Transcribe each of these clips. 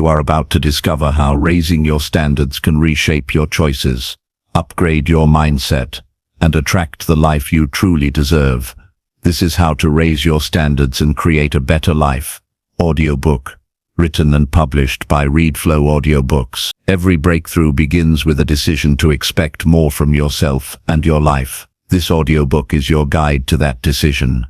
You are about to discover how raising your standards can reshape your choices, upgrade your mindset, and attract the life you truly deserve. This is how to raise your standards and create a better life. Audiobook. Written and published by ReadFlow Audiobooks. Every breakthrough begins with a decision to expect more from yourself and your life. This audiobook is your guide to that decision.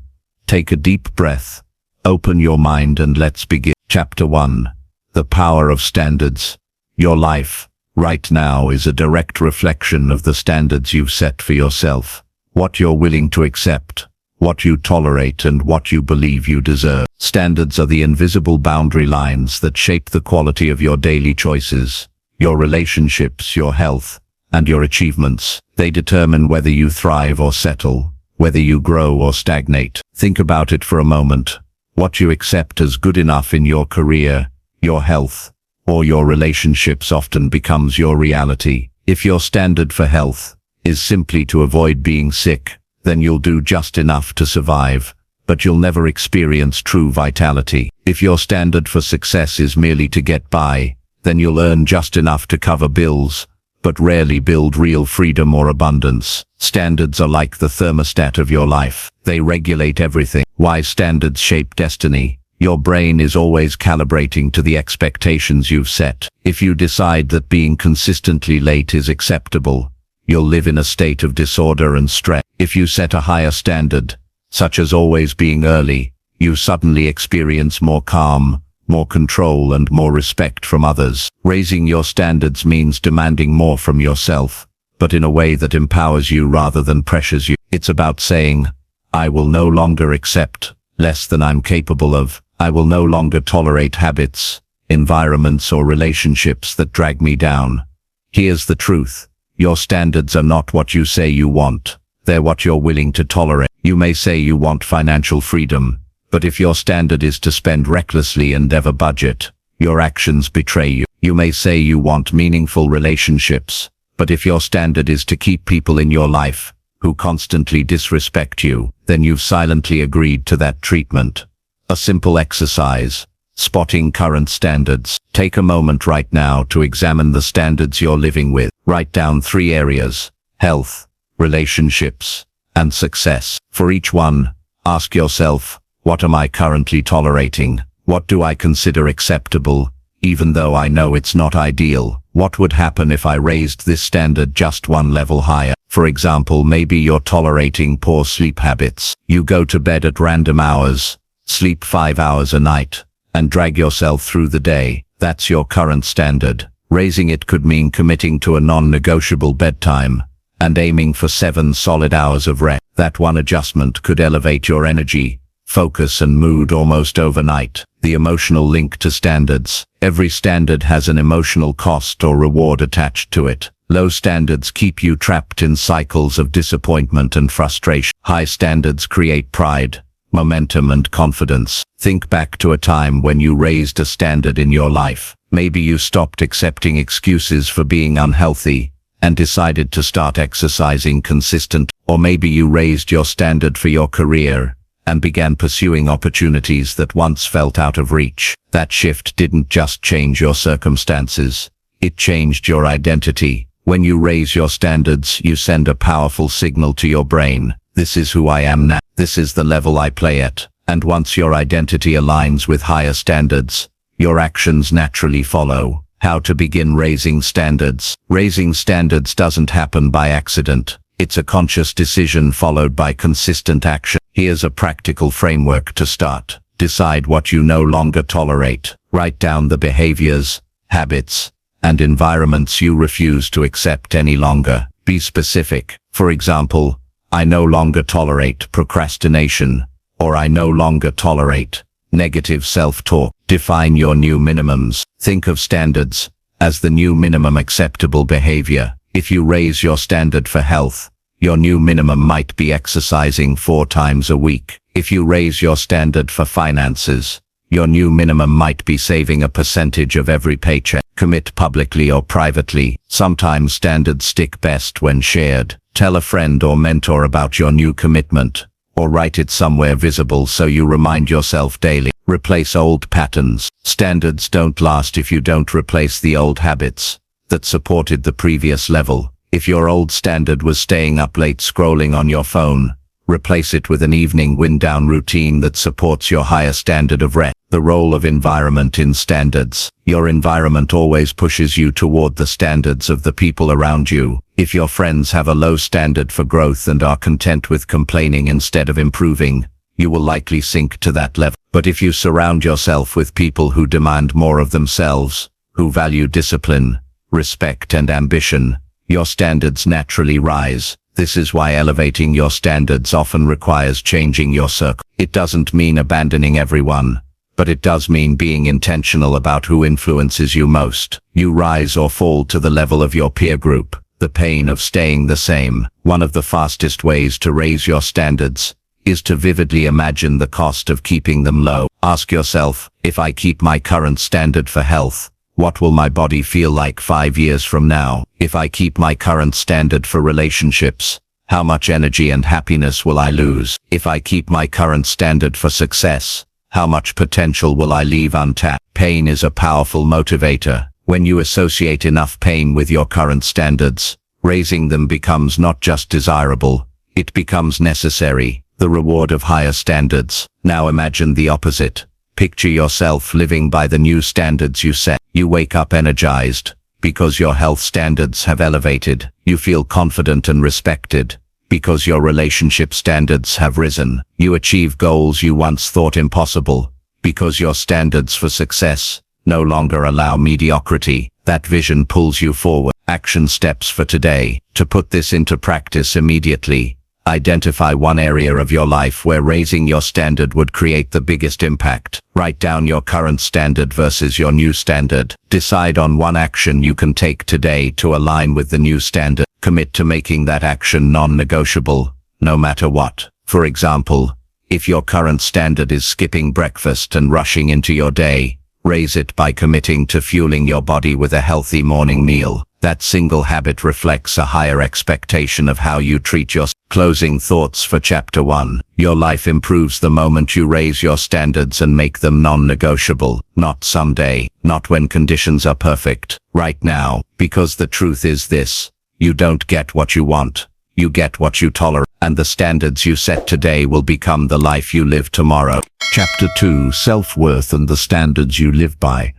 Take a deep breath, open your mind, and let's begin. Chapter 1. The Power of Standards. Your life, right now, is a direct reflection of the standards you've set for yourself. What you're willing to accept, what you tolerate, and what you believe you deserve. Standards are the invisible boundary lines that shape the quality of your daily choices, your relationships, your health, and your achievements. They determine whether you thrive or settle, whether you grow or stagnate. Think about it for a moment. What you accept as good enough in your career, your health, or your relationships often becomes your reality. If your standard for health is simply to avoid being sick, then you'll do just enough to survive, but you'll never experience true vitality. If your standard for success is merely to get by, then you'll earn just enough to cover bills, but rarely build real freedom or abundance. Standards are like the thermostat of your life. They regulate everything. Why standards shape destiny? Your brain is always calibrating to the expectations you've set. If you decide that being consistently late is acceptable, you'll live in a state of disorder and stress. If you set a higher standard, such as always being early, you suddenly experience more calm, more control, and more respect from others. Raising your standards means demanding more from yourself, but in a way that empowers you rather than pressures you. It's about saying, I will no longer accept less than I'm capable of. I will no longer tolerate habits, environments, or relationships that drag me down. Here's the truth. Your standards are not what you say you want. They're what you're willing to tolerate. You may say you want financial freedom, but if your standard is to spend recklessly and never budget, your actions betray you. You may say you want meaningful relationships, but if your standard is to keep people in your life who constantly disrespect you, then you've silently agreed to that treatment. A simple exercise: spotting current standards. Take a moment right now to examine the standards you're living with. Write down 3 areas: health, relationships, and success. For each one, ask yourself, what am I currently tolerating? What do I consider acceptable, even though I know it's not ideal? What would happen if I raised this standard just one level higher? For example, maybe you're tolerating poor sleep habits. You go to bed at random hours, sleep 5 hours a night, and drag yourself through the day. That's your current standard. Raising it could mean committing to a non-negotiable bedtime and aiming for 7 solid hours of rest. That one adjustment could elevate your energy, focus, and mood almost overnight. The emotional link to standards. Every standard has an emotional cost or reward attached to it. Low standards keep you trapped in cycles of disappointment and frustration. High standards create pride, momentum, and confidence. Think back to a time when you raised a standard in your life. Maybe you stopped accepting excuses for being unhealthy and decided to start exercising consistently. Or maybe you raised your standard for your career and began pursuing opportunities that once felt out of reach. That shift didn't just change your circumstances, it changed your identity. When you raise your standards, you send a powerful signal to your brain. This is who I am now. This is the level I play at. And once your identity aligns with higher standards, your actions naturally follow. How to begin raising standards. Raising standards doesn't happen by accident. It's a conscious decision followed by consistent action. Here's a practical framework to start. Decide what you no longer tolerate. Write down the behaviors, habits, and environments you refuse to accept any longer. Be specific. For example, I no longer tolerate procrastination, or I no longer tolerate negative self-talk. Define your new minimums. Think of standards as the new minimum acceptable behavior. If you raise your standard for health, your new minimum might be exercising 4 times a week. If you raise your standard for finances, your new minimum might be saving a percentage of every paycheck. Commit publicly or privately. Sometimes standards stick best when shared. Tell a friend or mentor about your new commitment, or write it somewhere visible so you remind yourself daily. Replace old patterns. Standards don't last if you don't replace the old habits that supported the previous level. If your old standard was staying up late scrolling on your phone, replace it with an evening wind-down routine that supports your higher standard of rest. The role of environment in standards. Your environment always pushes you toward the standards of the people around you. If your friends have a low standard for growth and are content with complaining instead of improving, you will likely sink to that level. But if you surround yourself with people who demand more of themselves, who value discipline, respect and ambition, your standards naturally rise. This is why elevating your standards often requires changing your circle. It doesn't mean abandoning everyone, but it does mean being intentional about who influences you most. You rise or fall to the level of your peer group. The pain of staying the same. One of the fastest ways to raise your standards is to vividly imagine the cost of keeping them low. Ask yourself, if I keep my current standard for health, what will my body feel like 5 years from now? If I keep my current standard for relationships, how much energy and happiness will I lose? If I keep my current standard for success, how much potential will I leave untapped? Pain is a powerful motivator. When you associate enough pain with your current standards, raising them becomes not just desirable, it becomes necessary. The reward of higher standards. Now imagine the opposite. Picture yourself living by the new standards you set. You wake up energized because your health standards have elevated. You feel confident and respected because your relationship standards have risen. You achieve goals you once thought impossible because your standards for success no longer allow mediocrity. That vision pulls you forward. Action steps for today. To put this into practice immediately, identify one area of your life where raising your standard would create the biggest impact. Write down your current standard versus your new standard. Decide on one action you can take today to align with the new standard. Commit to making that action non-negotiable, no matter what. For example, if your current standard is skipping breakfast and rushing into your day, raise it by committing to fueling your body with a healthy morning meal. That single habit reflects a higher expectation of how you treat your closing thoughts for Chapter 1. Your life improves the moment you raise your standards and make them non-negotiable. Not someday, not when conditions are perfect. Right now, because the truth is this: you don't get what you want, you get what you tolerate. And the standards you set today will become the life you live tomorrow. Chapter 2: Self-worth and the standards you live by.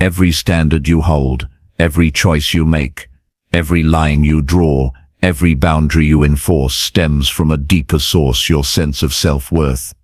Every standard you hold, every choice you make, every line you draw, every boundary you enforce stems from a deeper source: your sense of self-worth.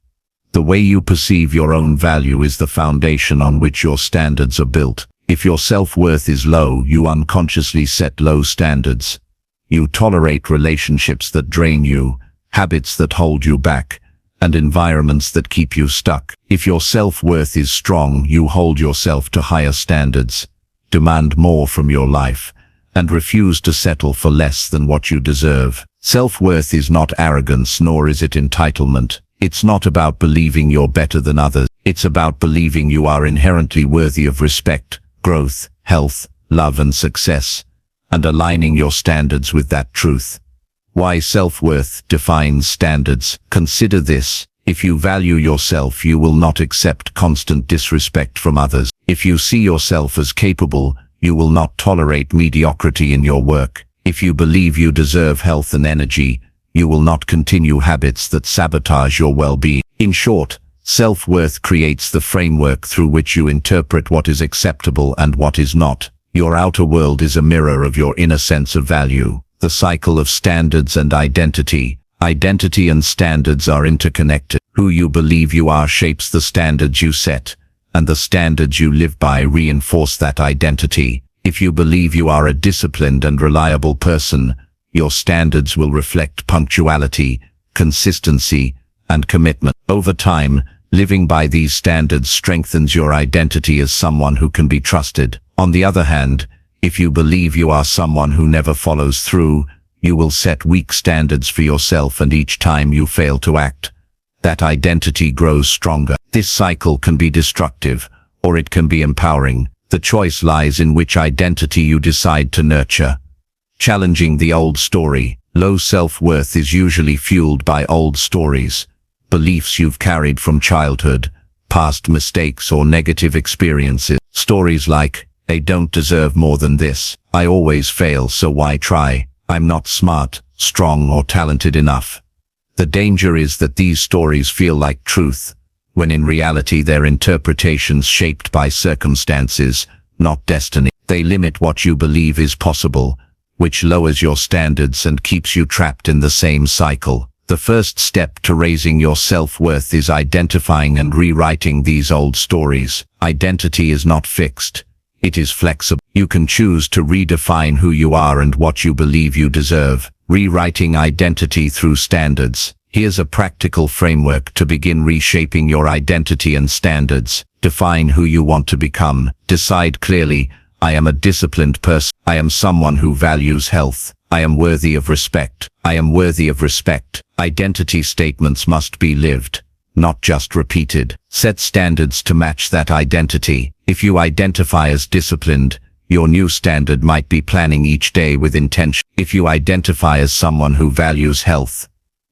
The way you perceive your own value is the foundation on which your standards are built. If your self-worth is low, you unconsciously set low standards. You tolerate relationships that drain you, habits that hold you back, and environments that keep you stuck. If your self-worth is strong, you hold yourself to higher standards, demand more from your life, and refuse to settle for less than what you deserve. Self-worth is not arrogance, nor is it entitlement. It's not about believing you're better than others. It's about believing you are inherently worthy of respect, growth, health, love and success, and aligning your standards with that truth. Why self-worth defines standards. Consider this: if you value yourself, you will not accept constant disrespect from others. If you see yourself as capable, you will not tolerate mediocrity in your work. If you believe you deserve health and energy, you will not continue habits that sabotage your well-being. In short, self-worth creates the framework through which you interpret what is acceptable and what is not. Your outer world is a mirror of your inner sense of value. The cycle of standards and identity. Identity and standards are interconnected. Who you believe you are shapes the standards you set, and the standards you live by reinforce that identity. If you believe you are a disciplined and reliable person, your standards will reflect punctuality, consistency, and commitment. Over time, living by these standards strengthens your identity as someone who can be trusted. On the other hand, if you believe you are someone who never follows through, you will set weak standards for yourself, and each time you fail to act, that identity grows stronger. This cycle can be destructive, or it can be empowering. The choice lies in which identity you decide to nurture. Challenging the old story. Low self-worth is usually fueled by old stories, beliefs you've carried from childhood, past mistakes or negative experiences. Stories like, "They don't deserve more than this. I always fail, so why try? I'm not smart, strong, or talented enough." The danger is that these stories feel like truth, when in reality they're interpretations shaped by circumstances, not destiny. They limit what you believe is possible, which lowers your standards and keeps you trapped in the same cycle. The first step to raising your self-worth is identifying and rewriting these old stories. Identity is not fixed. It is flexible. You can choose to redefine who you are and what you believe you deserve. Rewriting identity through standards. Here's a practical framework to begin reshaping your identity and standards. Define who you want to become. Decide clearly, "I am a disciplined person. I am someone who values health. I am worthy of respect. I am worthy of respect." Identity statements must be lived, not just repeated. Set standards to match that identity. If you identify as disciplined, your new standard might be planning each day with intention. If you identify as someone who values health,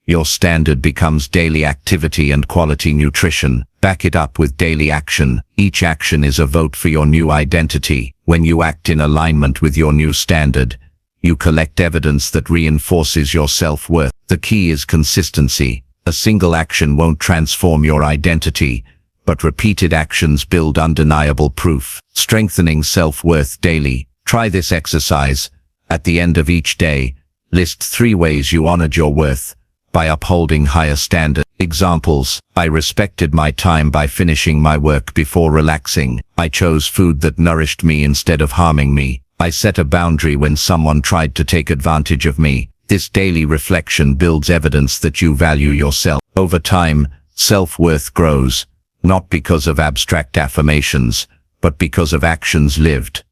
your standard becomes daily activity and quality nutrition. Back it up with daily action. Each action is a vote for your new identity. When you act in alignment with your new standard, you collect evidence that reinforces your self-worth. The key is consistency. A single action won't transform your identity, but repeated actions build undeniable proof. Strengthening self-worth daily. Try this exercise. At the end of each day, list 3 ways you honored your worth by upholding higher standards. Examples: I respected my time by finishing my work before relaxing. I chose food that nourished me instead of harming me. I set a boundary when someone tried to take advantage of me. This daily reflection builds evidence that you value yourself. Over time, self-worth grows, not because of abstract affirmations, but because of actions lived.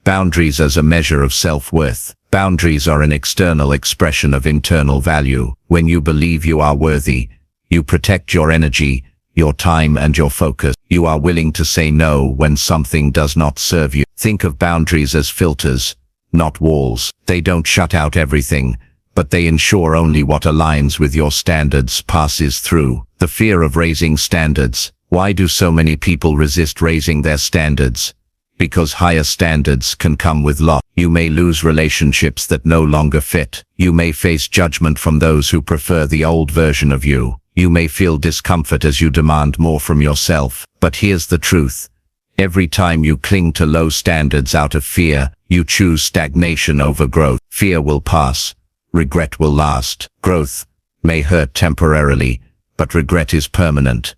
Boundaries as a measure of self-worth. Boundaries are an external expression of internal value. When you believe you are worthy, you protect your energy, your time, and your focus. You are willing to say no when something does not serve you. Think of boundaries as filters, not walls. They don't shut out everything, but they ensure only what aligns with your standards passes through. The fear of raising standards. Why do so many people resist raising their standards? Because higher standards can come with loss. You may lose relationships that no longer fit. You may face judgment from those who prefer the old version of you. You may feel discomfort as you demand more from yourself. But here's the truth. Every time you cling to low standards out of fear, you choose stagnation over growth. Fear will pass. Regret will last. Growth may hurt temporarily, but regret is permanent.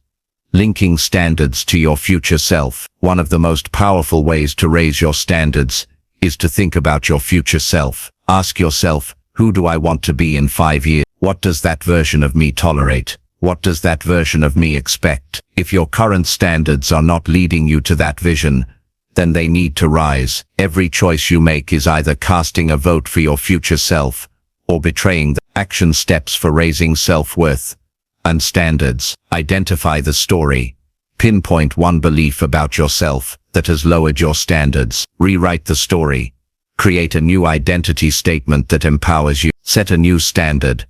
Linking standards to your future self. One of the most powerful ways to raise your standards is to think about your future self. Ask yourself, who do I want to be in 5 years? What does that version of me tolerate? What does that version of me expect? If your current standards are not leading you to that vision, then they need to rise. Every choice you make is either casting a vote for your future self or betraying the action steps for raising self-worth and standards. Identify the story. Pinpoint one belief about yourself that has lowered your standards. Rewrite the story. Create a new identity statement that empowers you. Set a new standard.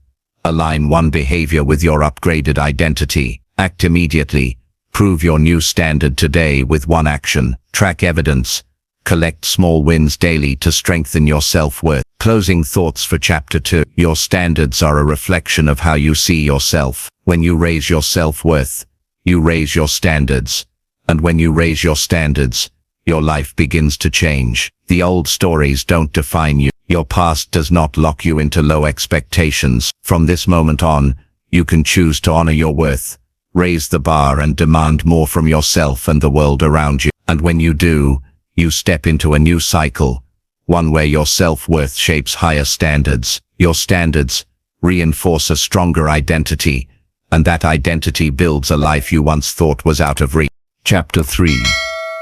Align one behavior with your upgraded identity. Act immediately. Prove your new standard today with one action. Track evidence. Collect small wins daily to strengthen your self-worth. Closing thoughts for Chapter 2. Your standards are a reflection of how you see yourself. When you raise your self-worth, you raise your standards. And when you raise your standards, your life begins to change. The old stories don't define you. Your past does not lock you into low expectations. From this moment on, you can choose to honor your worth, raise the bar, and demand more from yourself and the world around you. And when you do, you step into a new cycle, one where your self-worth shapes higher standards. Your standards reinforce a stronger identity, and that identity builds a life you once thought was out of reach. Chapter 3.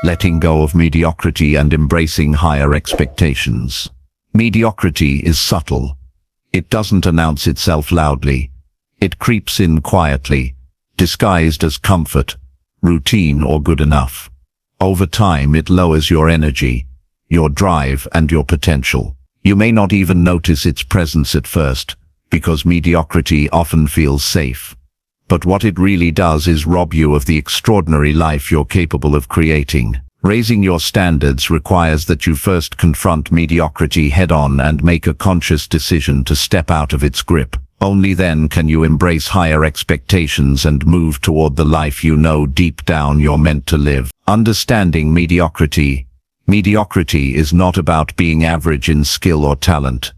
Letting go of mediocrity and embracing higher expectations. Mediocrity is subtle. It doesn't announce itself loudly. It creeps in quietly, disguised as comfort, routine, or good enough. Over time, it lowers your energy, your drive, and your potential. You may not even notice its presence at first, because mediocrity often feels safe. but what it really does is rob you of the extraordinary life you're capable of creating. Raising your standards requires that you first confront mediocrity head-on and make a conscious decision to step out of its grip. Only then can you embrace higher expectations and move toward the life you know deep down you're meant to live. Understanding mediocrity. Mediocrity is not about being average in skill or talent.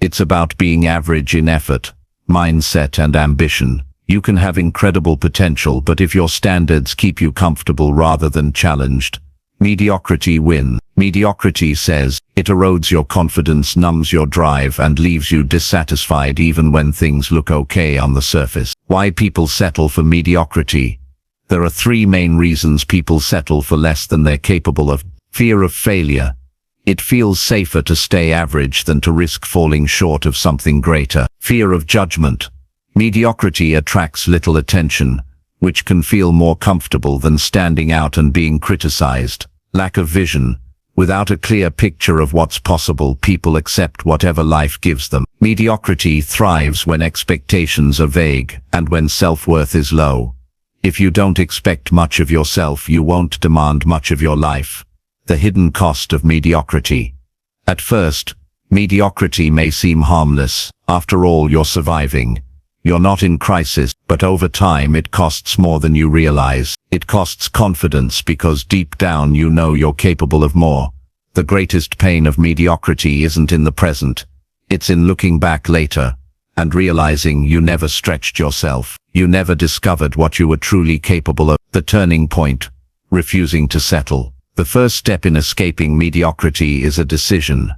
It's about being average in effort, mindset, and ambition. You can have incredible potential, but if your standards keep you comfortable rather than challenged, mediocrity wins. Mediocrity says, it erodes your confidence, numbs your drive, and leaves you dissatisfied even when things look okay on the surface. Why people settle for mediocrity? There are three main reasons people settle for less than they're capable of. Fear of failure. It feels safer to stay average than to risk falling short of something greater. Fear of judgment. Mediocrity attracts little attention, which can feel more comfortable than standing out and being criticized. Lack of vision. Without a clear picture of what's possible, people accept whatever life gives them. Mediocrity thrives when expectations are vague and when self-worth is low. If you don't expect much of yourself, you won't demand much of your life. The hidden cost of mediocrity. At first, mediocrity may seem harmless. After all, you're surviving. You're not in crisis, but over time it costs more than you realize. It costs confidence because deep down you know you're capable of more. The greatest pain of mediocrity isn't in the present. It's in looking back later and realizing you never stretched yourself. You never discovered what you were truly capable of. The turning point. Refusing to settle. The first step in escaping mediocrity is a decision.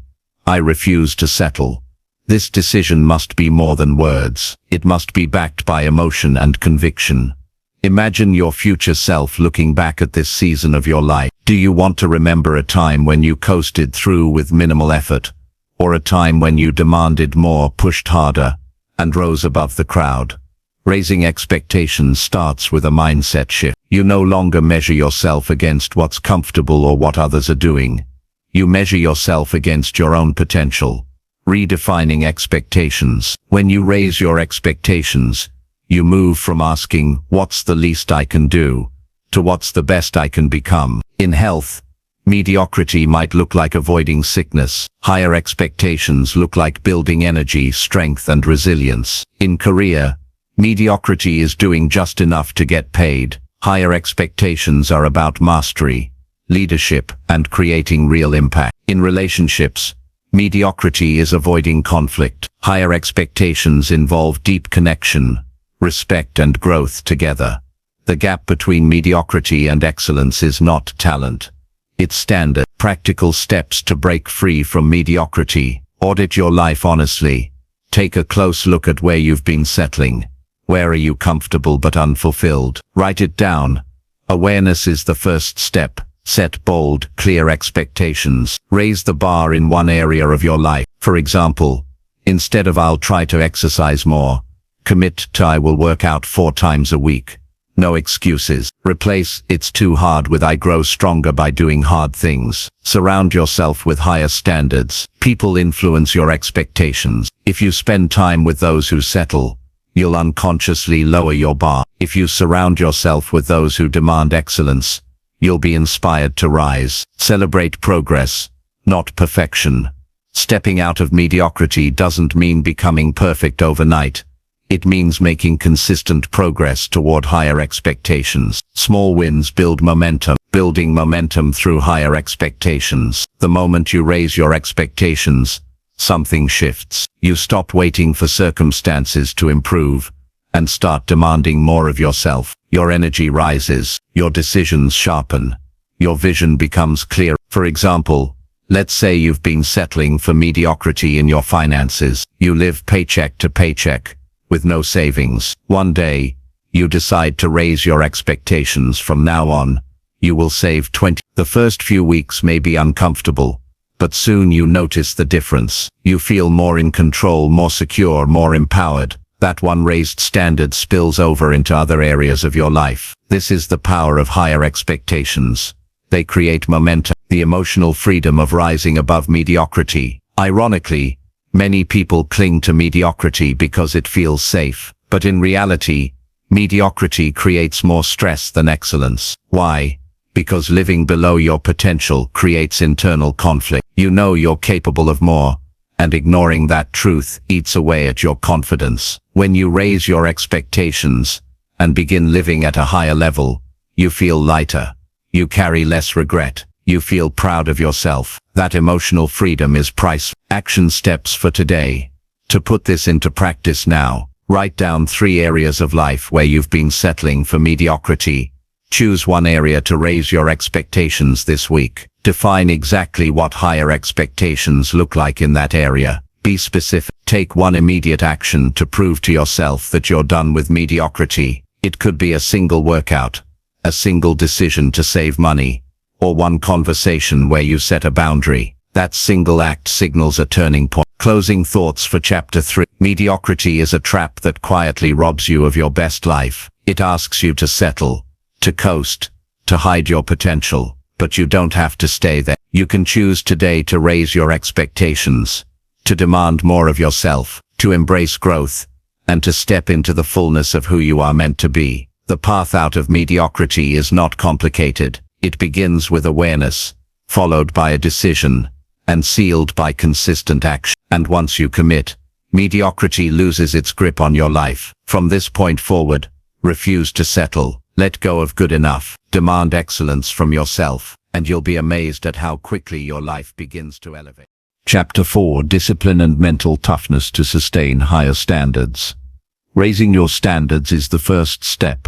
I refuse to settle. This decision must be more than words. It must be backed by emotion and conviction. Imagine your future self looking back at this season of your life. Do you want to remember a time when you coasted through with minimal effort, or a time when you demanded more, pushed harder, and rose above the crowd? Raising expectations starts with a mindset shift. You no longer measure yourself against what's comfortable or what others are doing. You measure yourself against your own potential. Redefining expectations. When you raise your expectations, you move from asking, what's the least I can do, to what's the best I can become. In health, mediocrity might look like avoiding sickness. Higher expectations look like building energy, strength, and resilience. In career, mediocrity is doing just enough to get paid. Higher expectations are about mastery, leadership, and creating real impact. In relationships, mediocrity is avoiding conflict. Higher expectations involve deep connection, respect, and growth together. The gap between mediocrity and excellence is not talent. It's standard. Practical steps to break free from mediocrity. Audit your life honestly. Take a close look at where you've been settling. Where are you comfortable but unfulfilled? Write it down. Awareness is the first step. Set bold, clear expectations. Raise the bar in one area of your life. For example, instead of I'll try to exercise more, commit to I will work out 4 times a week. No excuses. Replace it's too hard with I grow stronger by doing hard things. Surround yourself with higher standards. People influence your expectations. If you spend time with those who settle, you'll unconsciously lower your bar. If you surround yourself with those who demand excellence, you'll be inspired to rise. Celebrate progress, not perfection. Stepping out of mediocrity doesn't mean becoming perfect overnight. It means making consistent progress toward higher expectations. Small wins build momentum. Building momentum through higher expectations. The moment you raise your expectations, something shifts. You stop waiting for circumstances to improve and start demanding more of yourself. Your energy rises, your decisions sharpen, your vision becomes clear. For example, let's say you've been settling for mediocrity in your finances. You live paycheck to paycheck, with no savings. One day, you decide to raise your expectations. From now on, you will save 20. The first few weeks may be uncomfortable, but soon you notice the difference. You feel more in control, more secure, more empowered. That one raised standard spills over into other areas of your life. This is the power of higher expectations. They create momentum, the emotional freedom of rising above mediocrity. Ironically, many people cling to mediocrity because it feels safe, but in reality, Mediocrity creates more stress than excellence. Why? Because living below your potential creates internal conflict. You know you're capable of more, and ignoring that truth eats away at your confidence. When you raise your expectations and begin living at a higher level, you feel lighter. You carry less regret. You feel proud of yourself. That emotional freedom is priceless. Action steps for today. To put this into practice now, write down 3 areas of life where you've been settling for mediocrity. Choose one area to raise your expectations this week. Define exactly what higher expectations look like in that area. Be specific. Take one immediate action to prove to yourself that you're done with mediocrity. It could be a single workout, a single decision to save money, or one conversation where you set a boundary. That single act signals a turning point. Closing thoughts for Chapter 3. Mediocrity is a trap that quietly robs you of your best life. It asks you to settle, to coast, to hide your potential, but you don't have to stay there. You can choose today to raise your expectations, to demand more of yourself, to embrace growth, and to step into the fullness of who you are meant to be. The path out of mediocrity is not complicated. It begins with awareness, followed by a decision, and sealed by consistent action. And once you commit, mediocrity loses its grip on your life. From this point forward, refuse to settle. Let go of good enough. Demand excellence from yourself, and you'll be amazed at how quickly your life begins to elevate. Chapter 4. Discipline and mental toughness to sustain higher standards. Raising your standards is the first step,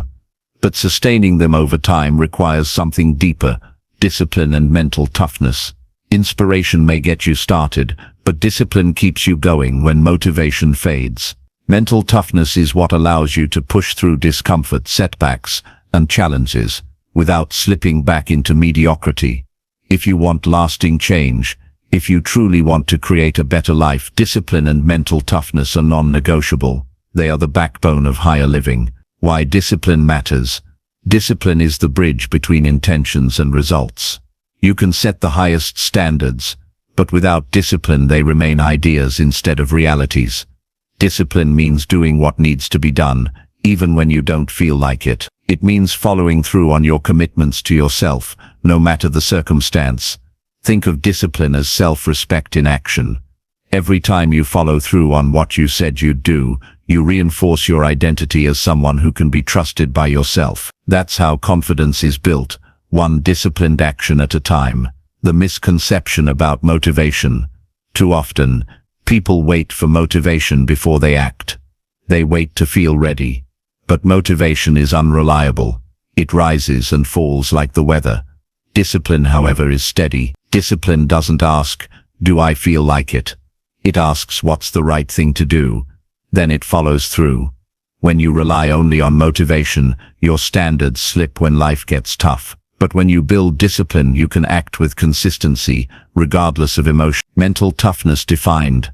but sustaining them over time requires something deeper: discipline and mental toughness. Inspiration may get you started, but discipline keeps you going when motivation fades. Mental toughness is what allows you to push through discomfort, setbacks, and challenges without slipping back into mediocrity. If you want lasting change, if you truly want to create a better life, discipline and mental toughness are non-negotiable. They are the backbone of higher living. Why discipline matters. Discipline is the bridge between intentions and results. You can set the highest standards, but without discipline they remain ideas instead of realities. Discipline means doing what needs to be done, even when you don't feel like it. It means following through on your commitments to yourself, no matter the circumstance. Think of discipline as self-respect in action. Every time you follow through on what you said you'd do, you reinforce your identity as someone who can be trusted by yourself. That's how confidence is built, one disciplined action at a time. The misconception about motivation. Too often, people wait for motivation before they act. They wait to feel ready. But motivation is unreliable. It rises and falls like the weather. Discipline, however, is steady. Discipline doesn't ask, "Do I feel like it?" It asks, "What's the right thing to do?" Then it follows through. When you rely only on motivation, your standards slip when life gets tough. But when you build discipline, you can act with consistency, regardless of emotion. Mental toughness defined.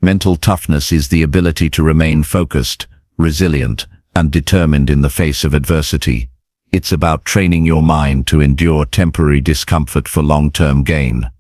Mental toughness is the ability to remain focused, resilient, and determined in the face of adversity. It's about training your mind to endure temporary discomfort for long-term gain.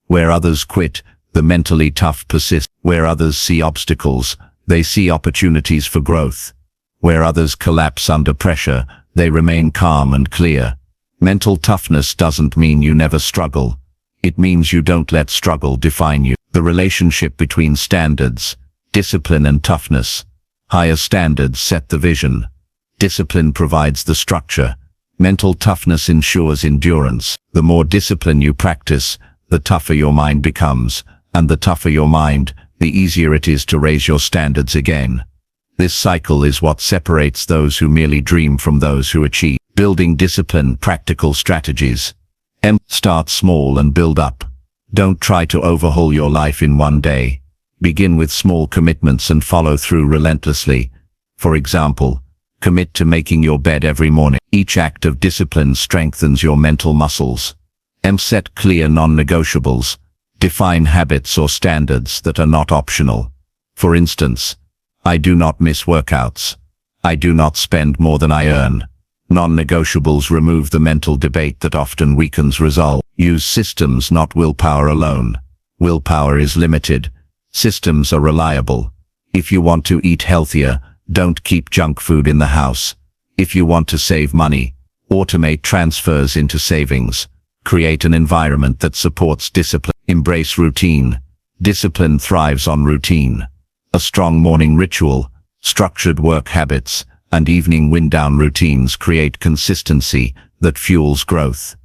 Where others quit, the mentally tough persist. Where others see obstacles, they see opportunities for growth. Where others collapse under pressure, they remain calm and clear. Mental toughness doesn't mean you never struggle. It means you don't let struggle define you. The relationship between standards, discipline and toughness. Higher standards set the vision. Discipline provides the structure. Mental toughness ensures endurance. The more discipline you practice, the tougher your mind becomes, and the tougher your mind, the easier it is to raise your standards again. This cycle is what separates those who merely dream from those who achieve. Building discipline, practical strategies. Start small and build up. Don't try to overhaul your life in one day. Begin with small commitments and follow through relentlessly. For example, commit to making your bed every morning. Each act of discipline strengthens your mental muscles. Set clear non-negotiables. Define habits or standards that are not optional. For instance, I do not miss workouts. I do not spend more than I earn. Non-negotiables remove the mental debate that often weakens resolve. Use systems, not willpower alone. Willpower is limited. Systems are reliable. If you want to eat healthier, don't keep junk food in the house. If you want to save money, automate transfers into savings. Create an environment that supports discipline. Embrace routine. Discipline thrives on routine. A strong morning ritual, structured work habits, and evening wind-down routines create consistency that fuels growth.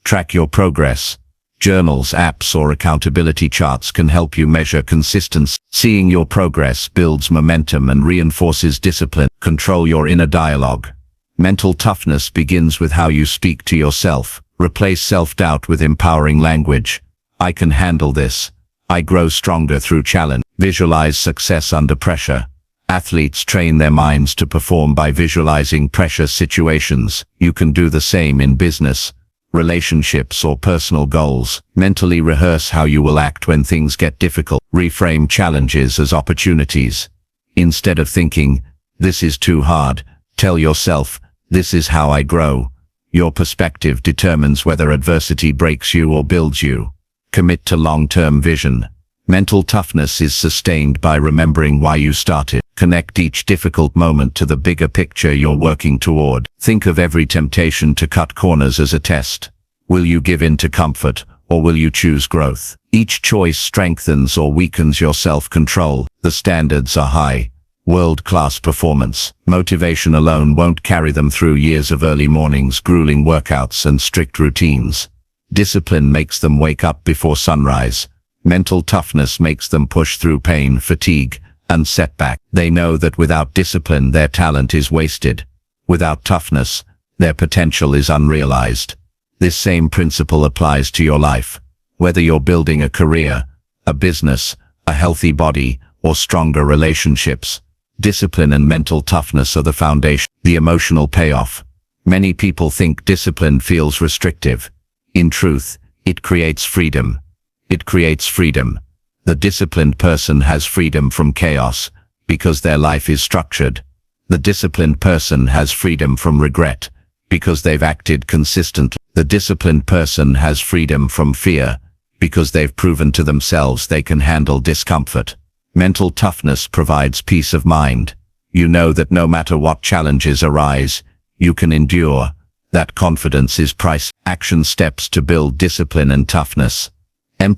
Track your progress. Journals, apps, or accountability charts can help you measure consistency. Seeing your progress builds momentum and reinforces discipline. Control your inner dialogue. Mental toughness begins with how you speak to yourself. Replace self-doubt with empowering language. I can handle this. I grow stronger through challenge. Visualize success under pressure. Athletes train their minds to perform by visualizing pressure situations. You can do the same in business, relationships, or personal goals. Mentally rehearse how you will act when things get difficult. Reframe challenges as opportunities. Instead of thinking, "This is too hard," tell yourself, "This is how I grow." Your perspective determines whether adversity breaks you or builds you. Commit to long-term vision. Mental toughness is sustained by remembering why you started. Connect each difficult moment to the bigger picture you're working toward. Think of every temptation to cut corners as a test. Will you give in to comfort, or will you choose growth? Each choice strengthens or weakens your self-control. The standards are high. World-class performance. Motivation alone won't carry them through years of early mornings, grueling workouts, and strict routines. Discipline makes them wake up before sunrise. Mental toughness makes them push through pain, fatigue, and setback. They know that without discipline, their talent is wasted. Without toughness, their potential is unrealized. This same principle applies to your life. Whether you're building a career, a business, a healthy body, or stronger relationships, discipline and mental toughness are the foundation. The emotional payoff. Many people think discipline feels restrictive. In truth, it creates freedom. It creates freedom. The disciplined person has freedom from chaos because their life is structured. The disciplined person has freedom from regret because they've acted consistently. The disciplined person has freedom from fear because they've proven to themselves they can handle discomfort. Mental toughness provides peace of mind. You know that no matter what challenges arise, you can endure. That confidence is priceless. Action steps to build discipline and toughness.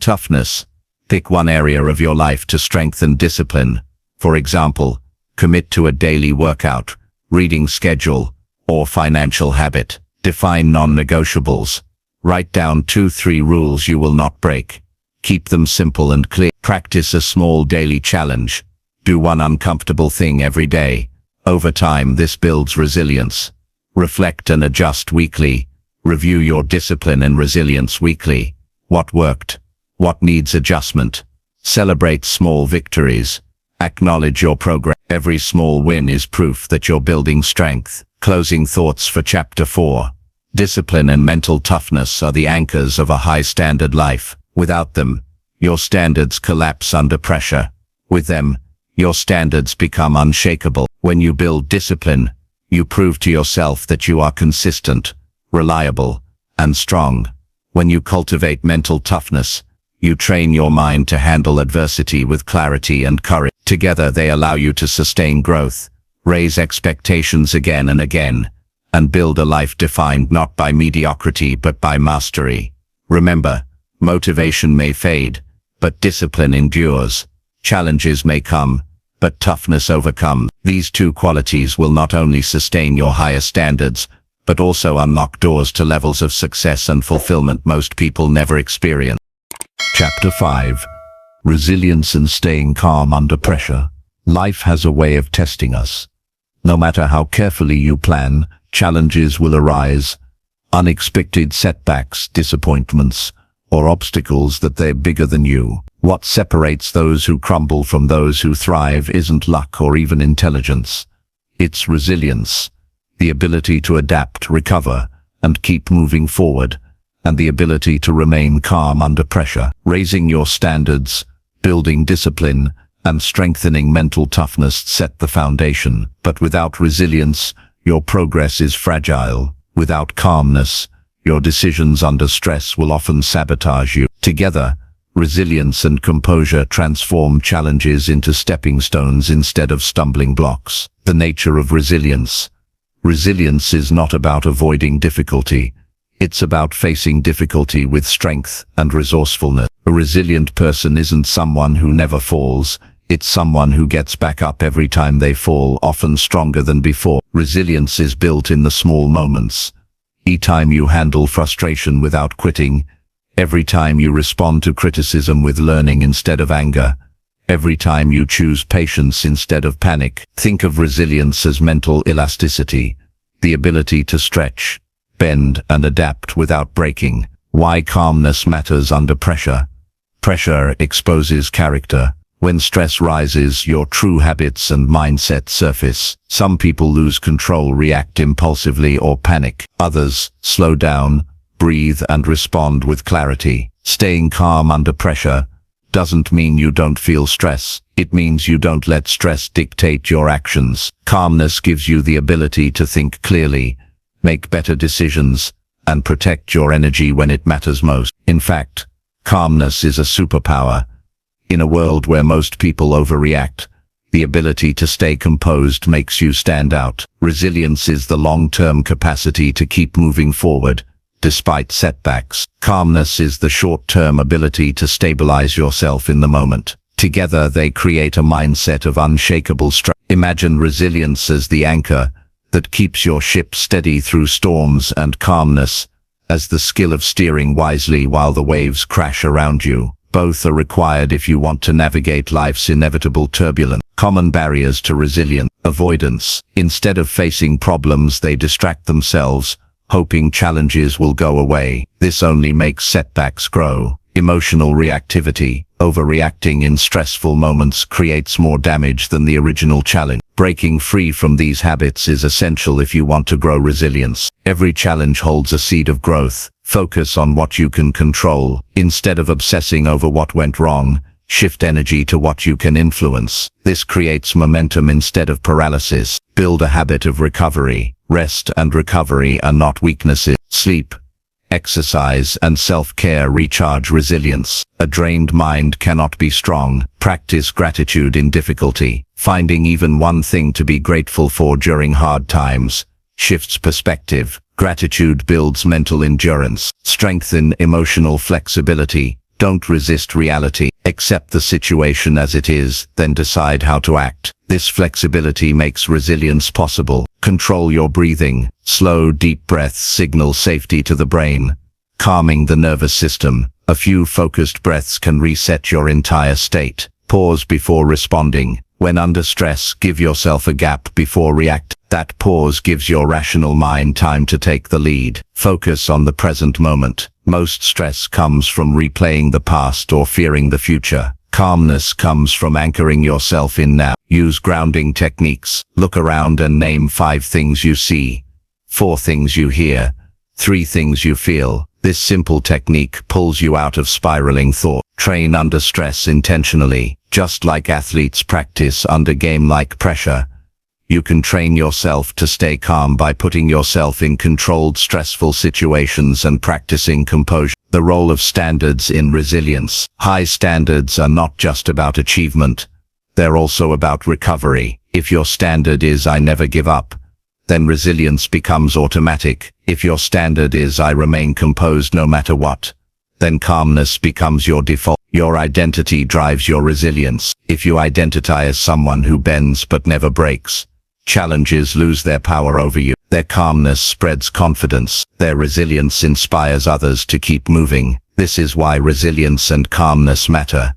Toughness. Pick one area of your life to strengthen discipline. For example, commit to a daily workout, reading schedule, or financial habit. Define non-negotiables. Write down 2-3 rules you will not break. Keep them simple and clear. Practice a small daily challenge. Do one uncomfortable thing every day. Over time, this builds resilience. Reflect and adjust weekly. Review your discipline and resilience weekly. What worked? What needs adjustment? Celebrate small victories. Acknowledge your progress. Every small win is proof that you're building strength. Closing thoughts for Chapter 4. Discipline and mental toughness are the anchors of a high-standard life. Without them, your standards collapse under pressure. With them, your standards become unshakable. When you build discipline, you prove to yourself that you are consistent, reliable, and strong. When you cultivate mental toughness, you train your mind to handle adversity with clarity and courage. Together they allow you to sustain growth, raise expectations again and again, and build a life defined not by mediocrity but by mastery. Remember, motivation may fade, but discipline endures. Challenges may come, but toughness overcomes. These two qualities will not only sustain your higher standards, but also unlock doors to levels of success and fulfillment most people never experience. Chapter 5. Resilience and staying calm under pressure. Life has a way of testing us. No matter how carefully you plan, challenges will arise. Unexpected setbacks, disappointments, or obstacles that they're bigger than you. What separates those who crumble from those who thrive isn't luck or even intelligence. It's resilience. The ability to adapt, recover, and keep moving forward, and the ability to remain calm under pressure. Raising your standards, building discipline, and strengthening mental toughness set the foundation. But without resilience, your progress is fragile. Without calmness, your decisions under stress will often sabotage you. Together, resilience and composure transform challenges into stepping stones instead of stumbling blocks. The nature of resilience. Resilience is not about avoiding difficulty. It's about facing difficulty with strength and resourcefulness. A resilient person isn't someone who never falls. It's someone who gets back up every time they fall, often stronger than before. Resilience is built in the small moments. Each time you handle frustration without quitting, every time you respond to criticism with learning instead of anger, every time you choose patience instead of panic. Think of resilience as mental elasticity, the ability to stretch, bend, and adapt without breaking. Why calmness matters under pressure. Pressure exposes character. When stress rises, your true habits and mindset surface. Some people lose control, react impulsively, or panic. Others slow down, breathe, and respond with clarity. Staying calm under pressure doesn't mean you don't feel stress. It means you don't let stress dictate your actions. Calmness gives you the ability to think clearly, make better decisions, and protect your energy when it matters most. In fact, calmness is a superpower. In a world where most people overreact, the ability to stay composed makes you stand out. Resilience is the long-term capacity to keep moving forward, despite setbacks. Calmness is the short-term ability to stabilize yourself in the moment. Together they create a mindset of unshakable strength. Imagine resilience as the anchor that keeps your ship steady through storms, and calmness as the skill of steering wisely while the waves crash around you. Both are required if you want to navigate life's inevitable turbulence. Common barriers to resilience: avoidance. Instead of facing problems, they distract themselves, hoping challenges will go away. This only makes setbacks grow. Emotional reactivity. Overreacting in stressful moments creates more damage than the original challenge. Breaking free from these habits is essential if you want to grow resilience. Every challenge holds a seed of growth. Focus on what you can control. Instead of obsessing over what went wrong, shift energy to what you can influence. This creates momentum instead of paralysis. Build a habit of recovery. Rest and recovery are not weaknesses. Sleep, exercise, and self-care recharge resilience. A drained mind cannot be strong. Practice gratitude in difficulty. Finding even one thing to be grateful for during hard times shifts perspective. Gratitude builds mental endurance. Strengthen emotional flexibility. Don't resist reality. Accept the situation as it is, then decide how to act. This flexibility makes resilience possible. Control your breathing. Slow, deep breaths signal safety to the brain, calming the nervous system. A few focused breaths can reset your entire state. Pause before responding. When under stress, give yourself a gap before reacting. That pause gives your rational mind time to take the lead. Focus on the present moment. Most stress comes from replaying the past or fearing the future. Calmness comes from anchoring yourself in now. Use grounding techniques. Look around and name 5 things you see, 4 things you hear, 3 things you feel. This simple technique pulls you out of spiraling thought. Train under stress intentionally. Just like athletes practice under game-like pressure, you can train yourself to stay calm by putting yourself in controlled, stressful situations and practicing composure. The role of standards in resilience. High standards are not just about achievement. They're also about recovery. If your standard is "I never give up," then resilience becomes automatic. If your standard is "I remain composed no matter what," then calmness becomes your default. Your identity drives your resilience. If you identify as someone who bends but never breaks, challenges lose their power over you. Their calmness spreads confidence. Their resilience inspires others to keep moving. This is why resilience and calmness matter.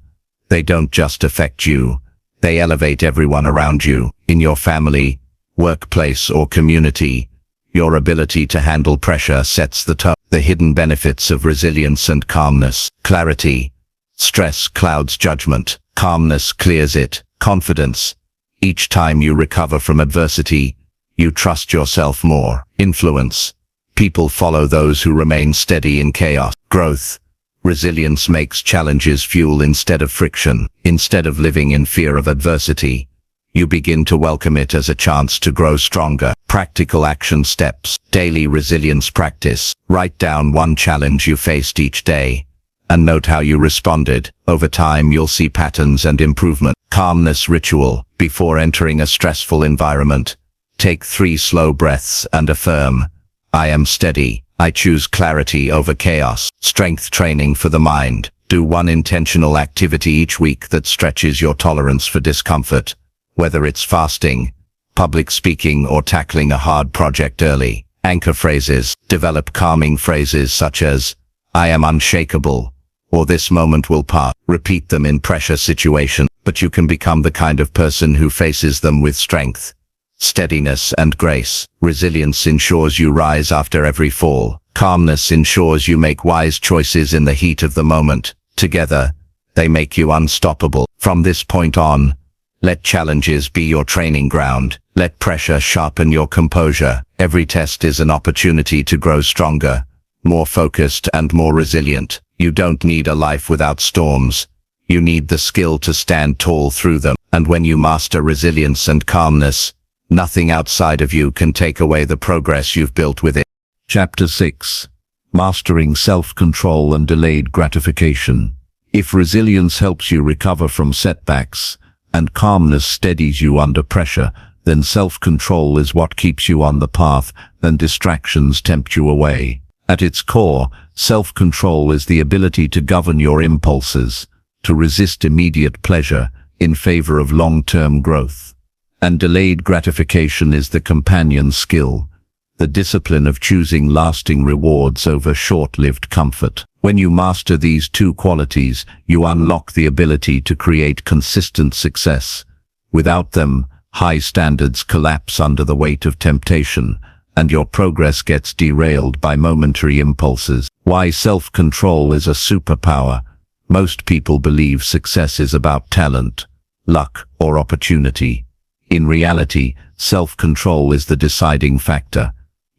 They don't just affect you. They elevate everyone around you. In your family, workplace, or community, your ability to handle pressure sets the tone. The hidden benefits of resilience and calmness. Clarity. Stress clouds judgment. Calmness clears it. Confidence. Each time you recover from adversity, you trust yourself more. Influence. People follow those who remain steady in chaos. Growth. Resilience makes challenges fuel instead of friction. Instead of living in fear of adversity, you begin to welcome it as a chance to grow stronger. Practical action steps. Daily resilience practice. Write down one challenge you faced each day and note how you responded. Over time, you'll see patterns and improvement. Calmness ritual. Before entering a stressful environment, Take 3 slow breaths and affirm, I am steady. I choose clarity over chaos. Strength training for the mind. Do 1 intentional activity each week that stretches your tolerance for discomfort, whether it's fasting, public speaking, or tackling a hard project early. Anchor phrases. Develop calming phrases such as, I am unshakable, or this moment will pass. Repeat them in pressure situations, but you can become the kind of person who faces them with strength, steadiness, and grace. Resilience ensures you rise after every fall. Calmness ensures you make wise choices in the heat of the moment. Together, they make you unstoppable. From this point on, let challenges be your training ground. Let pressure sharpen your composure. Every test is an opportunity to grow stronger, more focused, and more resilient. You don't need a life without storms. You need the skill to stand tall through them. And when you master resilience and calmness, nothing outside of you can take away the progress you've built within. Chapter 6. Mastering Self-Control and Delayed Gratification. If resilience helps you recover from setbacks, and calmness steadies you under pressure, then self-control is what keeps you on the path, then distractions tempt you away. At its core, self-control is the ability to govern your impulses, to resist immediate pleasure in favor of long-term growth. And delayed gratification is the companion skill, the discipline of choosing lasting rewards over short-lived comfort. When you master these 2 qualities, you unlock the ability to create consistent success. Without them, high standards collapse under the weight of temptation, and your progress gets derailed by momentary impulses. Why self-control is a superpower. Most people believe success is about talent, luck, or opportunity. In reality, self-control is the deciding factor.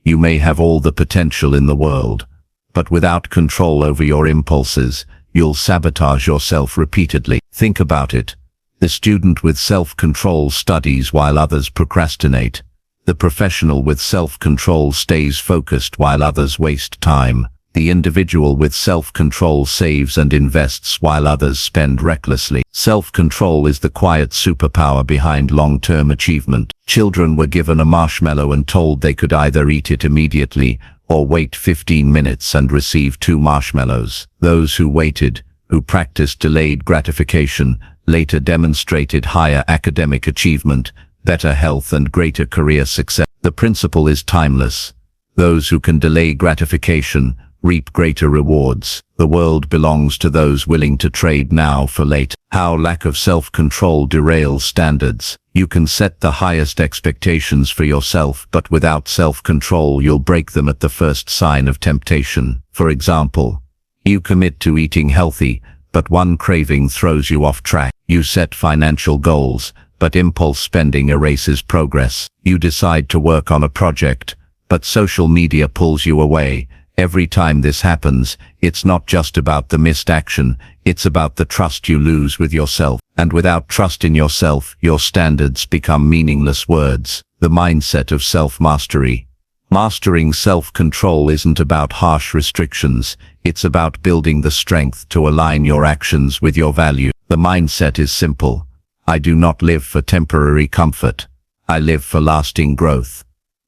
You may have all the potential in the world, but without control over your impulses, you'll sabotage yourself repeatedly. Think about it. The student with self-control studies while others procrastinate. The professional with self-control stays focused while others waste time. The individual with self-control saves and invests while others spend recklessly. Self-control is the quiet superpower behind long-term achievement. Children were given a marshmallow and told they could either eat it immediately or wait 15 minutes and receive 2 marshmallows. Those who waited, who practiced delayed gratification, later demonstrated higher academic achievement, better health, and greater career success. The principle is timeless. Those who can delay gratification reap greater rewards. The world belongs to those willing to trade now for later. How lack of self-control derails standards. You can set the highest expectations for yourself, but without self-control you'll break them at the first sign of temptation. For example, you commit to eating healthy, but one craving throws you off track. You set financial goals, but impulse spending erases progress. You decide to work on a project, but social media pulls you away. Every time this happens, it's not just about the missed action, it's about the trust you lose with yourself. And without trust in yourself, your standards become meaningless words. The mindset of self-mastery. Mastering self-control isn't about harsh restrictions, it's about building the strength to align your actions with your value. The mindset is simple. I do not live for temporary comfort. I live for lasting growth.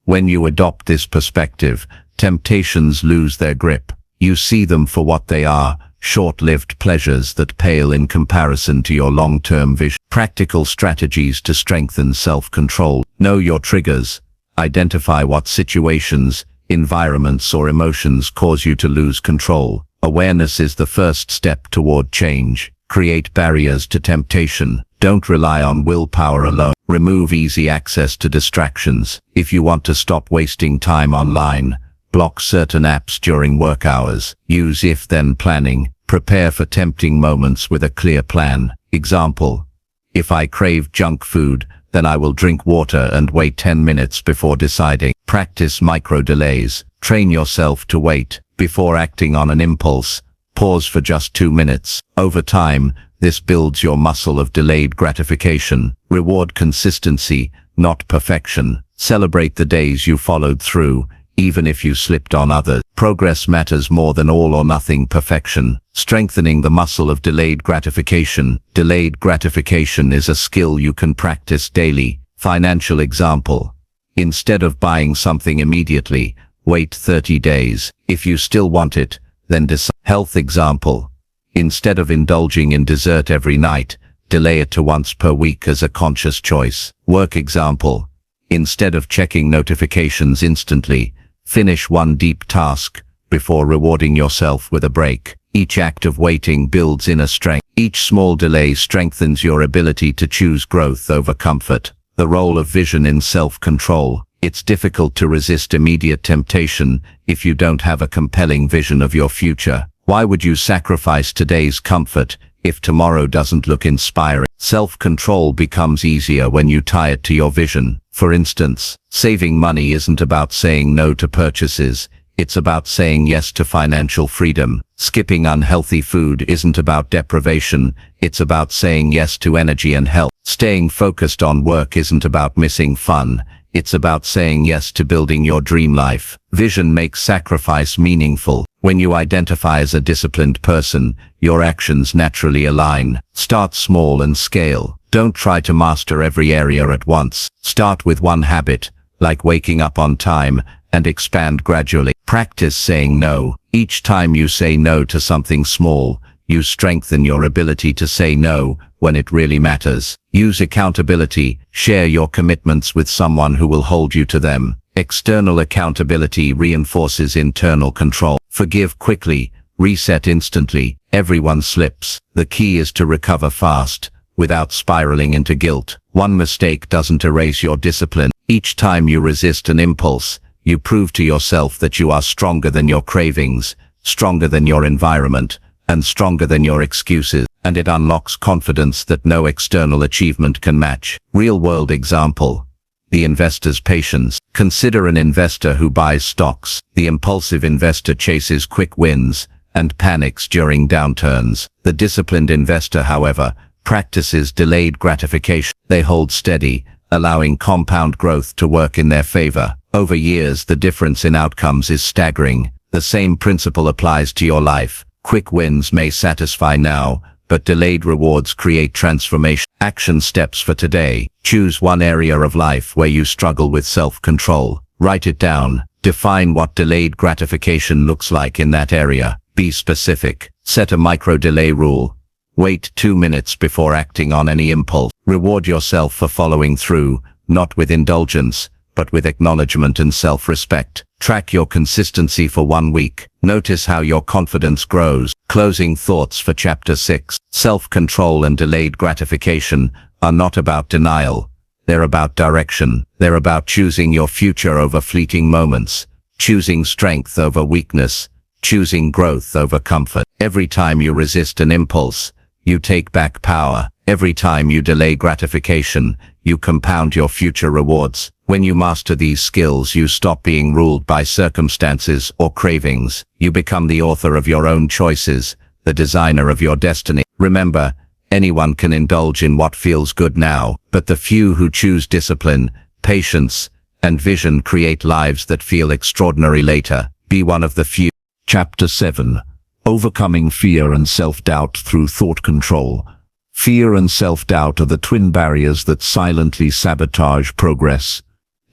When you adopt this perspective, temptations lose their grip. You see them for what they are, short-lived pleasures that pale in comparison to your long-term vision. Practical strategies to strengthen self-control. Know your triggers. Identify what situations, environments, or emotions cause you to lose control. Awareness is the first step toward change. Create barriers to temptation. Don't rely on willpower alone. Remove easy access to distractions. If you want to stop wasting time online, block certain apps during work hours. Use if-then planning. Prepare for tempting moments with a clear plan. Example: if I crave junk food, then I will drink water and wait 10 minutes before deciding. Practice micro-delays. Train yourself to wait. Before acting on an impulse, pause for just 2 minutes. Over time, this builds your muscle of delayed gratification. Reward consistency, not perfection. Celebrate the days you followed through, even if you slipped on others. Progress matters more than all-or-nothing perfection. Strengthening the muscle of delayed gratification. Delayed gratification is a skill you can practice daily. Financial example: Instead of buying something immediately, wait 30 days. If you still want it, then decide. Health example. Instead of indulging in dessert every night, delay it to once per week as a conscious choice. Work example. Instead of checking notifications instantly, finish one deep task before rewarding yourself with a break. Each act of waiting builds inner strength. Each small delay strengthens your ability to choose growth over comfort. The role of vision in self-control. It's difficult to resist immediate temptation if you don't have a compelling vision of your future. Why would you sacrifice today's comfort if tomorrow doesn't look inspiring? Self-control becomes easier when you tie it to your vision. For instance, saving money isn't about saying no to purchases. It's about saying yes to financial freedom. Skipping unhealthy food isn't about deprivation. It's about saying yes to energy and health. Staying focused on work isn't about missing fun. It's about saying yes to building your dream life. Vision makes sacrifice meaningful. When you identify as a disciplined person, your actions naturally align. Start small and scale. Don't try to master every area at once. Start with one habit, like waking up on time, and expand gradually. Practice saying no. Each time you say no to something small, you strengthen your ability to say no when it really matters. Use accountability. Share your commitments with someone who will hold you to them. External accountability reinforces internal control. Forgive quickly. Reset instantly. Everyone slips. The key is to recover fast, without spiraling into guilt. One mistake doesn't erase your discipline. Each time you resist an impulse, you prove to yourself that you are stronger than your cravings, stronger than your environment, and stronger than your excuses. And it unlocks confidence that no external achievement can match. Real-world example. The investor's patience. Consider an investor who buys stocks. The impulsive investor chases quick wins and panics during downturns. The disciplined investor, however, practices delayed gratification. They hold steady, allowing compound growth to work in their favor. Over years, the difference in outcomes is staggering. The same principle applies to your life. Quick wins may satisfy now, but delayed rewards create transformation. Action steps for today. Choose one area of life where you struggle with self-control. Write it down. Define what delayed gratification looks like in that area. Be specific. Set a micro-delay rule. Wait 2 minutes before acting on any impulse. Reward yourself for following through, not with indulgence, but with acknowledgement and self-respect. Track your consistency for 1 week. Notice how your confidence grows. Closing thoughts for Chapter 6. Self-control and delayed gratification are not about denial. They're about direction. They're about choosing your future over fleeting moments, choosing strength over weakness, choosing growth over comfort. Every time you resist an impulse, you take back power. Every time you delay gratification, you compound your future rewards. When you master these skills, you stop being ruled by circumstances or cravings. You become the author of your own choices, the designer of your destiny. Remember, anyone can indulge in what feels good now, but the few who choose discipline, patience, and vision create lives that feel extraordinary later. Be one of the few. Chapter 7. Overcoming fear and self-doubt through thought control. Fear and self-doubt are the twin barriers that silently sabotage progress.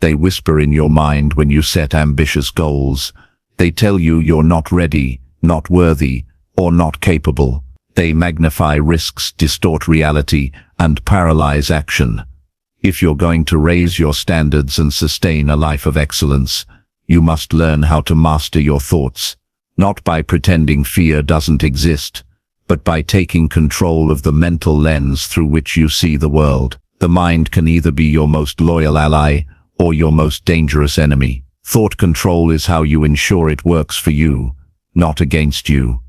They whisper in your mind when you set ambitious goals. They tell you you're not ready, not worthy, or not capable. They magnify risks, distort reality, and paralyze action. If you're going to raise your standards and sustain a life of excellence, you must learn how to master your thoughts, not by pretending fear doesn't exist, but by taking control of the mental lens through which you see the world. The mind can either be your most loyal ally or your most dangerous enemy. Thought control is how you ensure it works for you, not against you.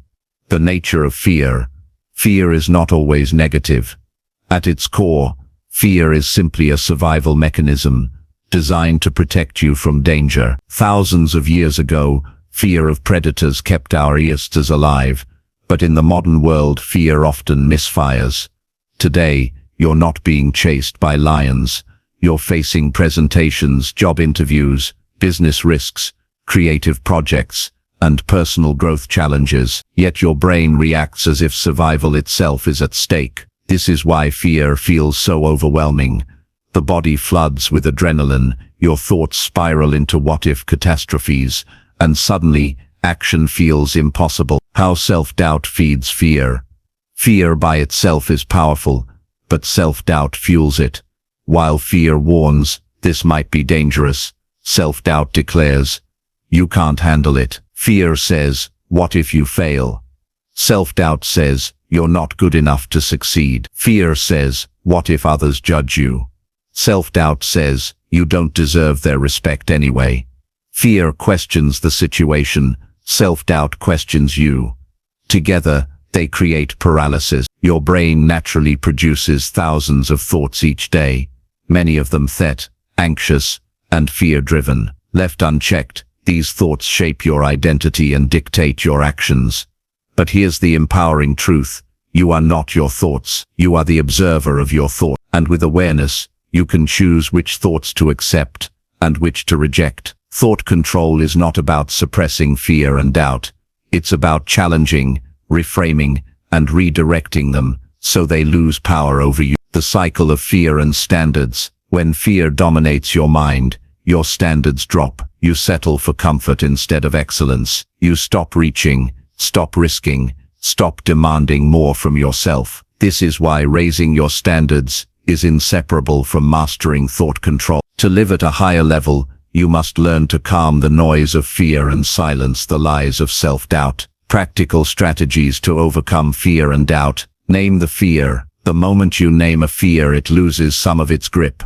The nature of fear. Fear is not always negative. At its core, fear is simply a survival mechanism designed to protect you from danger. Thousands of years ago, fear of predators kept our ancestors alive, but in the modern world, fear often misfires. Today, you're not being chased by lions. You're facing presentations, job interviews, business risks, creative projects, and personal growth challenges. Yet your brain reacts as if survival itself is at stake. This is why fear feels so overwhelming. The body floods with adrenaline, your thoughts spiral into what-if catastrophes, and suddenly, action feels impossible. How self-doubt feeds fear. Fear by itself is powerful, but self-doubt fuels it. While fear warns, this might be dangerous, self-doubt declares, you can't handle it. Fear says, what if you fail? Self-doubt says, you're not good enough to succeed. Fear says, what if others judge you? Self-doubt says, you don't deserve their respect anyway. Fear questions the situation, self-doubt questions you. Together, they create paralysis. Your brain naturally produces thousands of thoughts each day, many of them threat, anxious, and fear-driven. Left unchecked, these thoughts shape your identity and dictate your actions. But here's the empowering truth. You are not your thoughts. You are the observer of your thought. And with awareness, you can choose which thoughts to accept and which to reject. Thought control is not about suppressing fear and doubt. It's about challenging, reframing, and redirecting them so they lose power over you. The cycle of fear and standards. When fear dominates your mind, your standards drop. You settle for comfort instead of excellence. You stop reaching, stop risking, stop demanding more from yourself. This is why raising your standards is inseparable from mastering thought control. To live at a higher level, you must learn to calm the noise of fear and silence the lies of self-doubt. Practical strategies to overcome fear and doubt. Name the fear. The moment you name a fear, it loses some of its grip.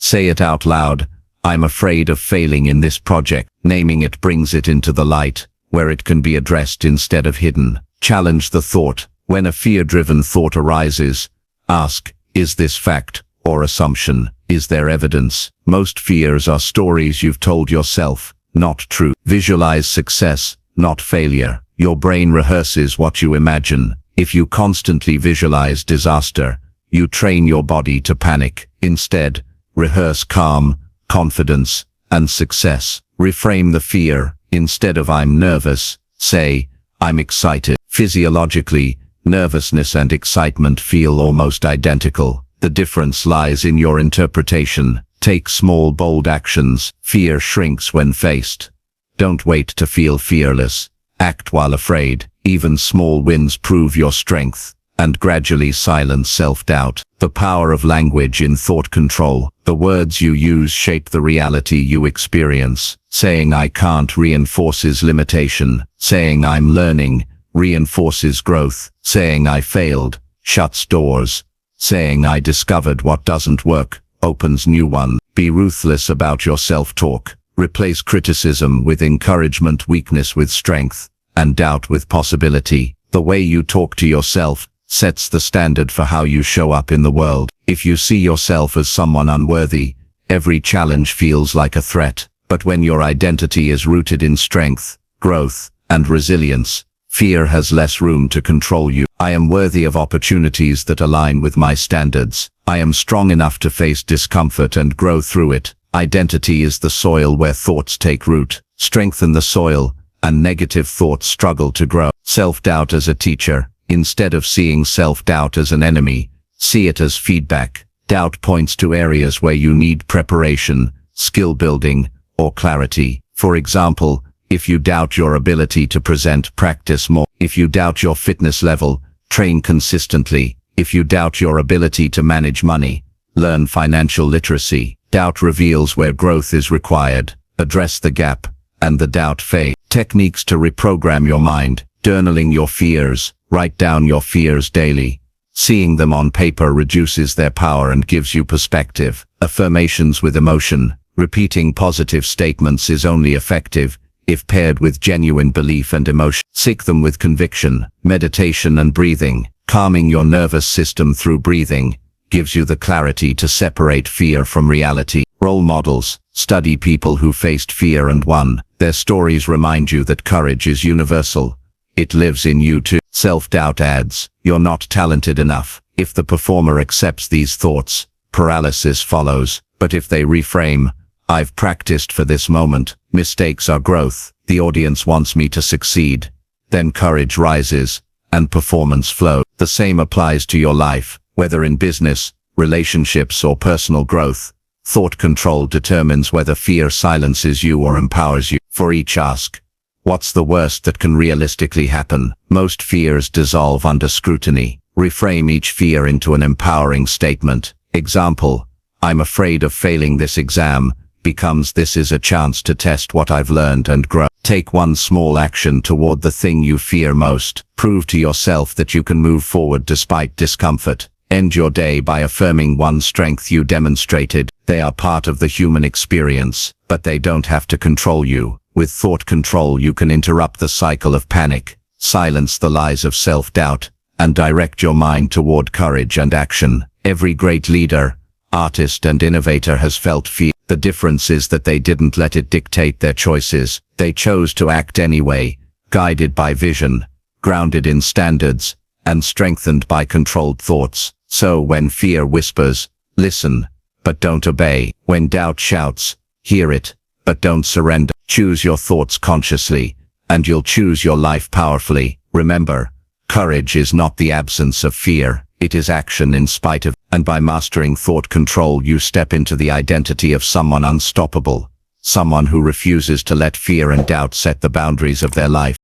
Say it out loud. I'm afraid of failing in this project. Naming it brings it into the light, where it can be addressed instead of hidden. Challenge the thought. When a fear-driven thought arises, ask, is this fact or assumption? Is there evidence? Most fears are stories you've told yourself, not truth. Visualize success, not failure. Your brain rehearses what you imagine. If you constantly visualize disaster, you train your body to panic. Instead, rehearse calm, confidence, and success. Reframe the fear. Instead of I'm nervous, say, I'm excited. Physiologically, nervousness and excitement feel almost identical. The difference lies in your interpretation. Take small, bold actions. Fear shrinks when faced. Don't wait to feel fearless. Act while afraid. Even small wins prove your strength and gradually silence self-doubt. The power of language in thought control. The words you use shape the reality you experience. Saying I can't reinforces limitation. Saying I'm learning reinforces growth. Saying I failed shuts doors. Saying I discovered what doesn't work opens new ones. Be ruthless about your self-talk. Replace criticism with encouragement, weakness with strength, and doubt with possibility. The way you talk to yourself sets the standard for how you show up in the world. If you see yourself as someone unworthy, every challenge feels like a threat. But when your identity is rooted in strength, growth, and resilience, fear has less room to control you. I am worthy of opportunities that align with my standards. I am strong enough to face discomfort and grow through it. Identity is the soil where thoughts take root. Strengthen the soil, and negative thoughts struggle to grow. Self-doubt as a teacher. Instead of seeing self-doubt as an enemy, see it as feedback. Doubt points to areas where you need preparation, skill building, or clarity. For example, if you doubt your ability to present, practice more. If you doubt your fitness level, train consistently. If you doubt your ability to manage money, learn financial literacy. Doubt reveals where growth is required. Address the gap, and the doubt fades. Techniques to reprogram your mind. Journaling your fears. Write down your fears daily. Seeing them on paper reduces their power and gives you perspective. Affirmations with emotion. Repeating positive statements is only effective if paired with genuine belief and emotion. Seek them with conviction. Meditation and breathing. Calming your nervous system through breathing gives you the clarity to separate fear from reality. Role models. Study people who faced fear and won. Their stories remind you that courage is universal. It lives in you too. Self-doubt adds, you're not talented enough. If the performer accepts these thoughts, paralysis follows. But if they reframe, I've practiced for this moment, mistakes are growth, the audience wants me to succeed, then courage rises, and performance flows. The same applies to your life, whether in business, relationships, or personal growth. Thought control determines whether fear silences you or empowers you. For each ask, what's the worst that can realistically happen? Most fears dissolve under scrutiny. Reframe each fear into an empowering statement. Example, I'm afraid of failing this exam, becomes this is a chance to test what I've learned and grow. Take one small action toward the thing you fear most. Prove to yourself that you can move forward despite discomfort. End your day by affirming one strength you demonstrated. They are part of the human experience, but they don't have to control you. With thought control, you can interrupt the cycle of panic, silence the lies of self-doubt, and direct your mind toward courage and action. Every great leader, artist, and innovator has felt fear. The difference is that they didn't let it dictate their choices. They chose to act anyway, guided by vision, grounded in standards, and strengthened by controlled thoughts. So when fear whispers, listen, but don't obey. When doubt shouts, hear it, but don't surrender. Choose your thoughts consciously, and you'll choose your life powerfully. Remember, courage is not the absence of fear. It is action in spite of, and by mastering thought control, you step into the identity of someone unstoppable, someone who refuses to let fear and doubt set the boundaries of their life.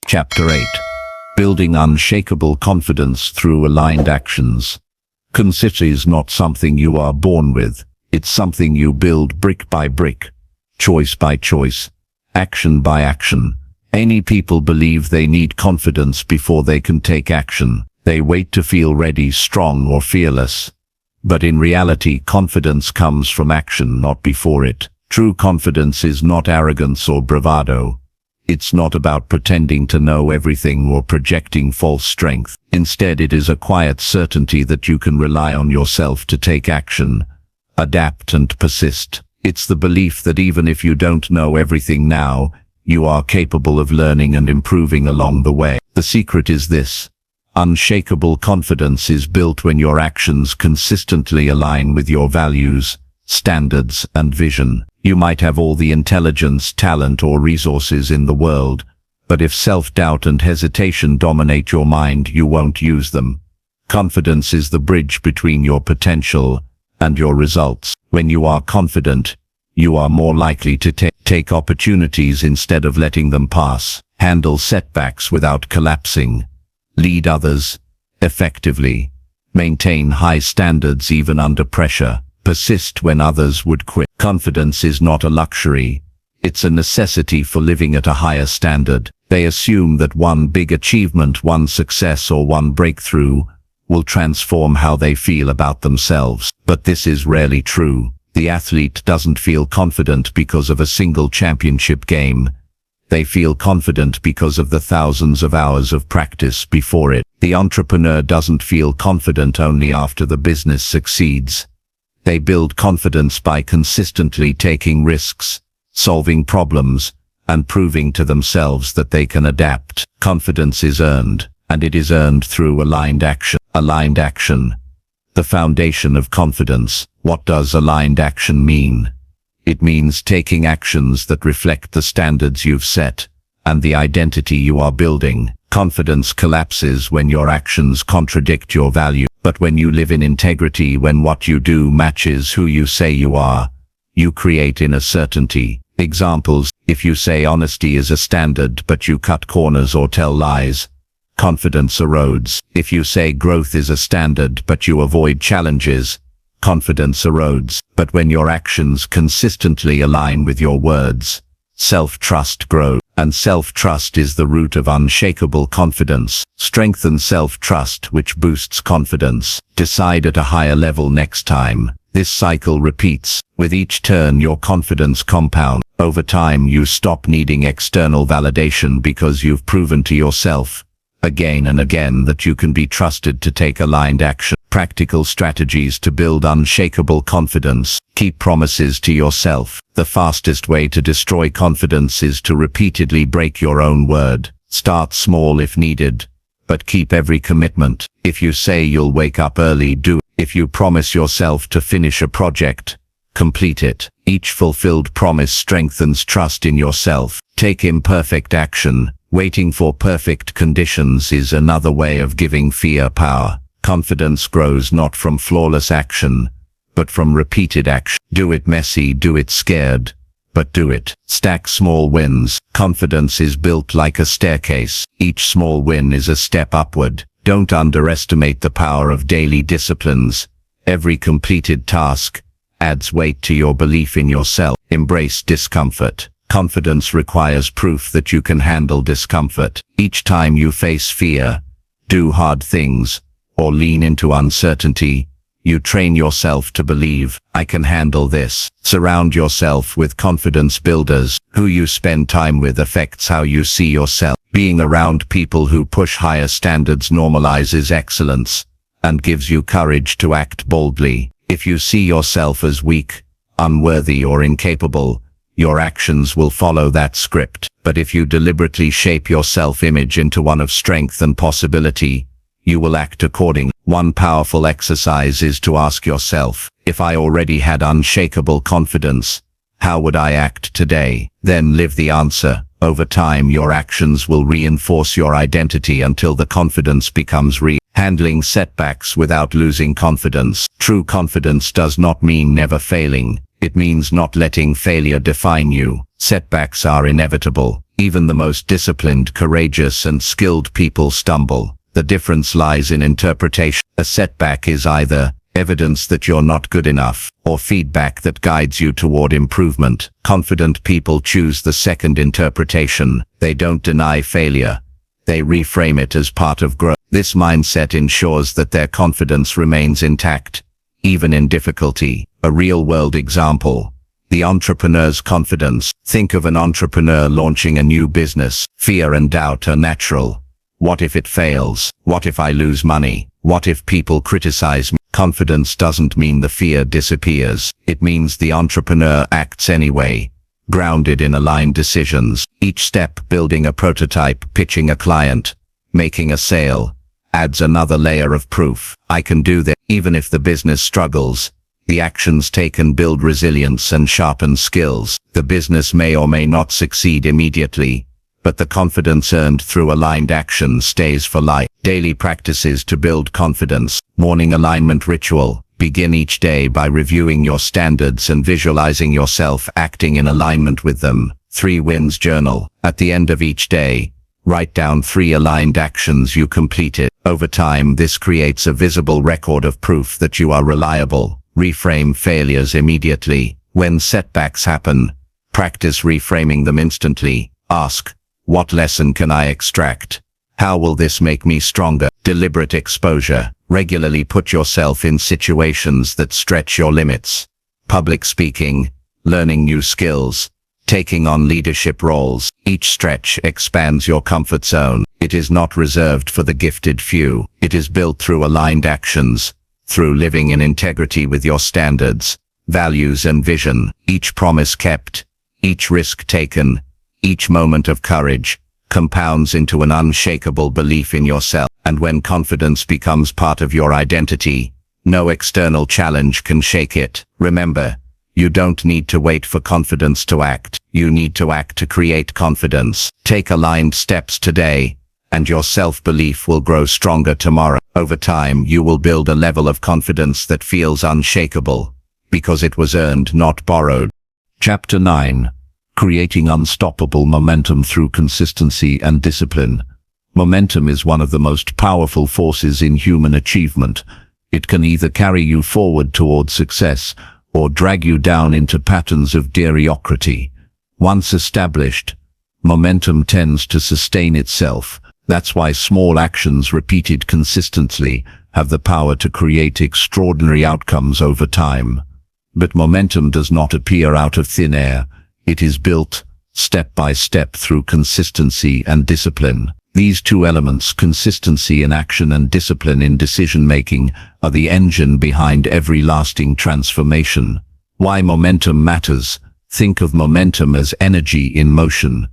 Chapter 8. Building unshakable confidence through aligned actions. Consistency is not something you are born with. It's something you build brick by brick, choice by choice, action by action. Many people believe they need confidence before they can take action. They wait to feel ready, strong, or fearless. But in reality, confidence comes from action, not before it. True confidence is not arrogance or bravado. It's not about pretending to know everything or projecting false strength. Instead, it is a quiet certainty that you can rely on yourself to take action, adapt, and persist. It's the belief that even if you don't know everything now, you are capable of learning and improving along the way. The secret is this: unshakable confidence is built when your actions consistently align with your values, standards, and vision. You might have all the intelligence, talent, or resources in the world, but if self-doubt and hesitation dominate your mind, you won't use them. Confidence is the bridge between your potential and your results. When you are confident, you are more likely to take opportunities instead of letting them pass, handle setbacks without collapsing, lead others effectively, maintain high standards even under pressure, persist when others would quit. Confidence is not a luxury. It's a necessity for living at a higher standard. They assume that one big achievement, one success, or one breakthrough will transform how they feel about themselves. But this is rarely true. The athlete doesn't feel confident because of a single championship game. They feel confident because of the thousands of hours of practice before it. The entrepreneur doesn't feel confident only after the business succeeds. They build confidence by consistently taking risks, solving problems, and proving to themselves that they can adapt. Confidence is earned, and it is earned through aligned action. Aligned action. The foundation of confidence. What does aligned action mean? It means taking actions that reflect the standards you've set and the identity you are building. Confidence collapses when your actions contradict your value. But when you live in integrity, when what you do matches who you say you are, you create inner certainty. Examples: if you say honesty is a standard but you cut corners or tell lies, confidence erodes. If you say growth is a standard but you avoid challenges, confidence erodes. But when your actions consistently align with your words, self-trust grows. And self-trust is the root of unshakable confidence. Strengthen self-trust, which boosts confidence. Decide at a higher level next time. This cycle repeats. With each turn, your confidence compounds. Over time, you stop needing external validation because you've proven to yourself again and again that you can be trusted to take aligned action. Practical strategies to build unshakable confidence. Keep promises to yourself. The fastest way to destroy confidence is to repeatedly break your own word. Start small if needed, but keep every commitment. If you say you'll wake up early, do it. If you promise yourself to finish a project, complete it. Each fulfilled promise strengthens trust in yourself. Take imperfect action. Waiting for perfect conditions is another way of giving fear power. Confidence grows not from flawless action, but from repeated action. Do it messy, do it scared, but do it. Stack small wins. Confidence is built like a staircase. Each small win is a step upward. Don't underestimate the power of daily disciplines. Every completed task adds weight to your belief in yourself. Embrace discomfort. Confidence requires proof that you can handle discomfort. Each time you face fear, do hard things, or lean into uncertainty, you train yourself to believe, I can handle this. Surround yourself with confidence builders. Who you spend time with affects how you see yourself. Being around people who push higher standards normalizes excellence and gives you courage to act boldly. If you see yourself as weak, unworthy, or incapable, your actions will follow that script. But if you deliberately shape your self-image into one of strength and possibility, you will act accordingly. One powerful exercise is to ask yourself, if I already had unshakable confidence, how would I act today? Then live the answer. Over time, your actions will reinforce your identity until the confidence becomes real. Handling setbacks without losing confidence. True confidence does not mean never failing. It means not letting failure define you. Setbacks are inevitable. Even the most disciplined, courageous, and skilled people stumble. The difference lies in interpretation. A setback is either evidence that you're not good enough, or feedback that guides you toward improvement. Confident people choose the second interpretation. They don't deny failure. They reframe it as part of growth. This mindset ensures that their confidence remains intact, even in difficulty. A real-world example. The entrepreneur's confidence. Think of an entrepreneur launching a new business. Fear and doubt are natural. What if it fails? What if I lose money? What if people criticize me? Confidence doesn't mean the fear disappears. It means the entrepreneur acts anyway, grounded in aligned decisions. Each step, building a prototype, pitching a client, making a sale, adds another layer of proof. I can do this. Even if the business struggles, the actions taken build resilience and sharpen skills. The business may or may not succeed immediately, but the confidence earned through aligned action stays for life. Daily practices to build confidence. Morning alignment ritual. Begin each day by reviewing your standards and visualizing yourself acting in alignment with them. 3 wins journal. At the end of each day, write down 3 aligned actions you completed. Over time, this creates a visible record of proof that you are reliable. Reframe failures immediately. When setbacks happen, practice reframing them instantly. Ask, what lesson can I extract? How will this make me stronger? Deliberate exposure. Regularly put yourself in situations that stretch your limits. Public speaking, learning new skills, taking on leadership roles. Each stretch expands your comfort zone. It is not reserved for the gifted few. It is built through aligned actions, through living in integrity with your standards, values, and vision. Each promise kept, each risk taken, each moment of courage compounds into an unshakable belief in yourself. And when confidence becomes part of your identity, no external challenge can shake it. Remember, you don't need to wait for confidence to act. You need to act to create confidence. Take aligned steps today, and your self-belief will grow stronger tomorrow. Over time, you will build a level of confidence that feels unshakable, because it was earned, not borrowed. Chapter 9. Creating unstoppable momentum through consistency and discipline. Momentum is one of the most powerful forces in human achievement. It can either carry you forward toward success or drag you down into patterns of mediocrity. Once established, momentum tends to sustain itself. That's why small actions repeated consistently have the power to create extraordinary outcomes over time. But momentum does not appear out of thin air. It is built, step by step, through consistency and discipline. These 2 elements, consistency in action and discipline in decision-making, are the engine behind every lasting transformation. Why momentum matters? Think of momentum as energy in motion.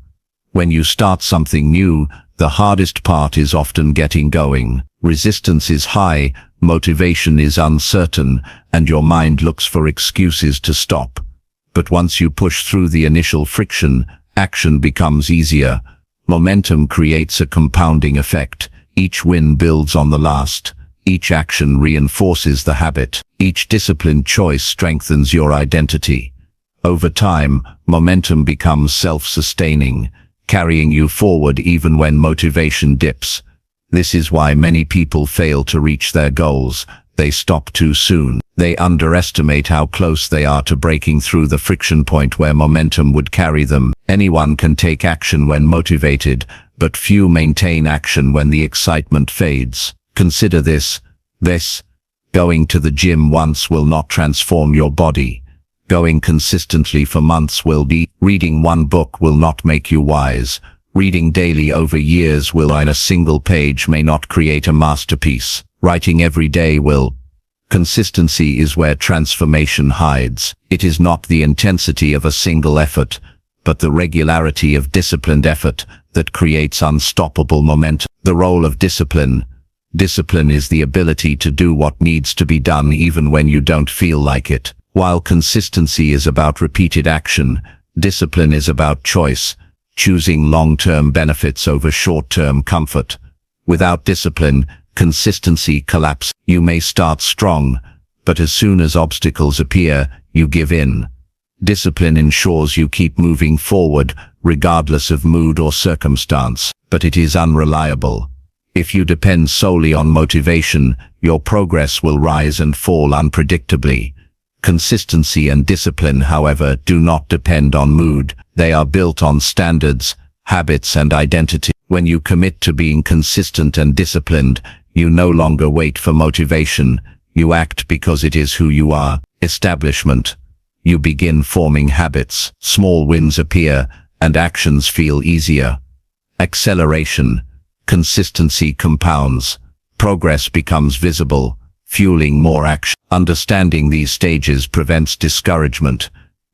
When you start something new, the hardest part is often getting going. Resistance is high, motivation is uncertain, and your mind looks for excuses to stop. But once you push through the initial friction, action becomes easier. Momentum creates a compounding effect. Each win builds on the last. Each action reinforces the habit. Each disciplined choice strengthens your identity. Over time, momentum becomes self-sustaining, carrying you forward even when motivation dips. This is why many people fail to reach their goals. They stop too soon. They underestimate how close they are to breaking through the friction point where momentum would carry them. Anyone can take action when motivated, but few maintain action when the excitement fades. Consider this. Going to the gym once will not transform your body. Going consistently for months will be. Reading one book will not make you wise. Reading daily over years will, in a single page, may not create a masterpiece. Writing every day will. Consistency is where transformation hides. It is not the intensity of a single effort, but the regularity of disciplined effort that creates unstoppable momentum. The role of discipline. Discipline is the ability to do what needs to be done even when you don't feel like it. While consistency is about repeated action, discipline is about choice, choosing long-term benefits over short-term comfort. Without discipline, consistency collapses. You may start strong, but as soon as obstacles appear, you give in. Discipline ensures you keep moving forward, regardless of mood or circumstance, but it is unreliable. If you depend solely on motivation, your progress will rise and fall unpredictably. Consistency and discipline, however, do not depend on mood. They are built on standards, habits, and identity. When you commit to being consistent and disciplined, you no longer wait for motivation. You act because it is who you are. Establishment. You begin forming habits. Small wins appear, and actions feel easier. Acceleration. Consistency compounds. Progress becomes visible, fueling more action. Understanding these stages prevents discouragement.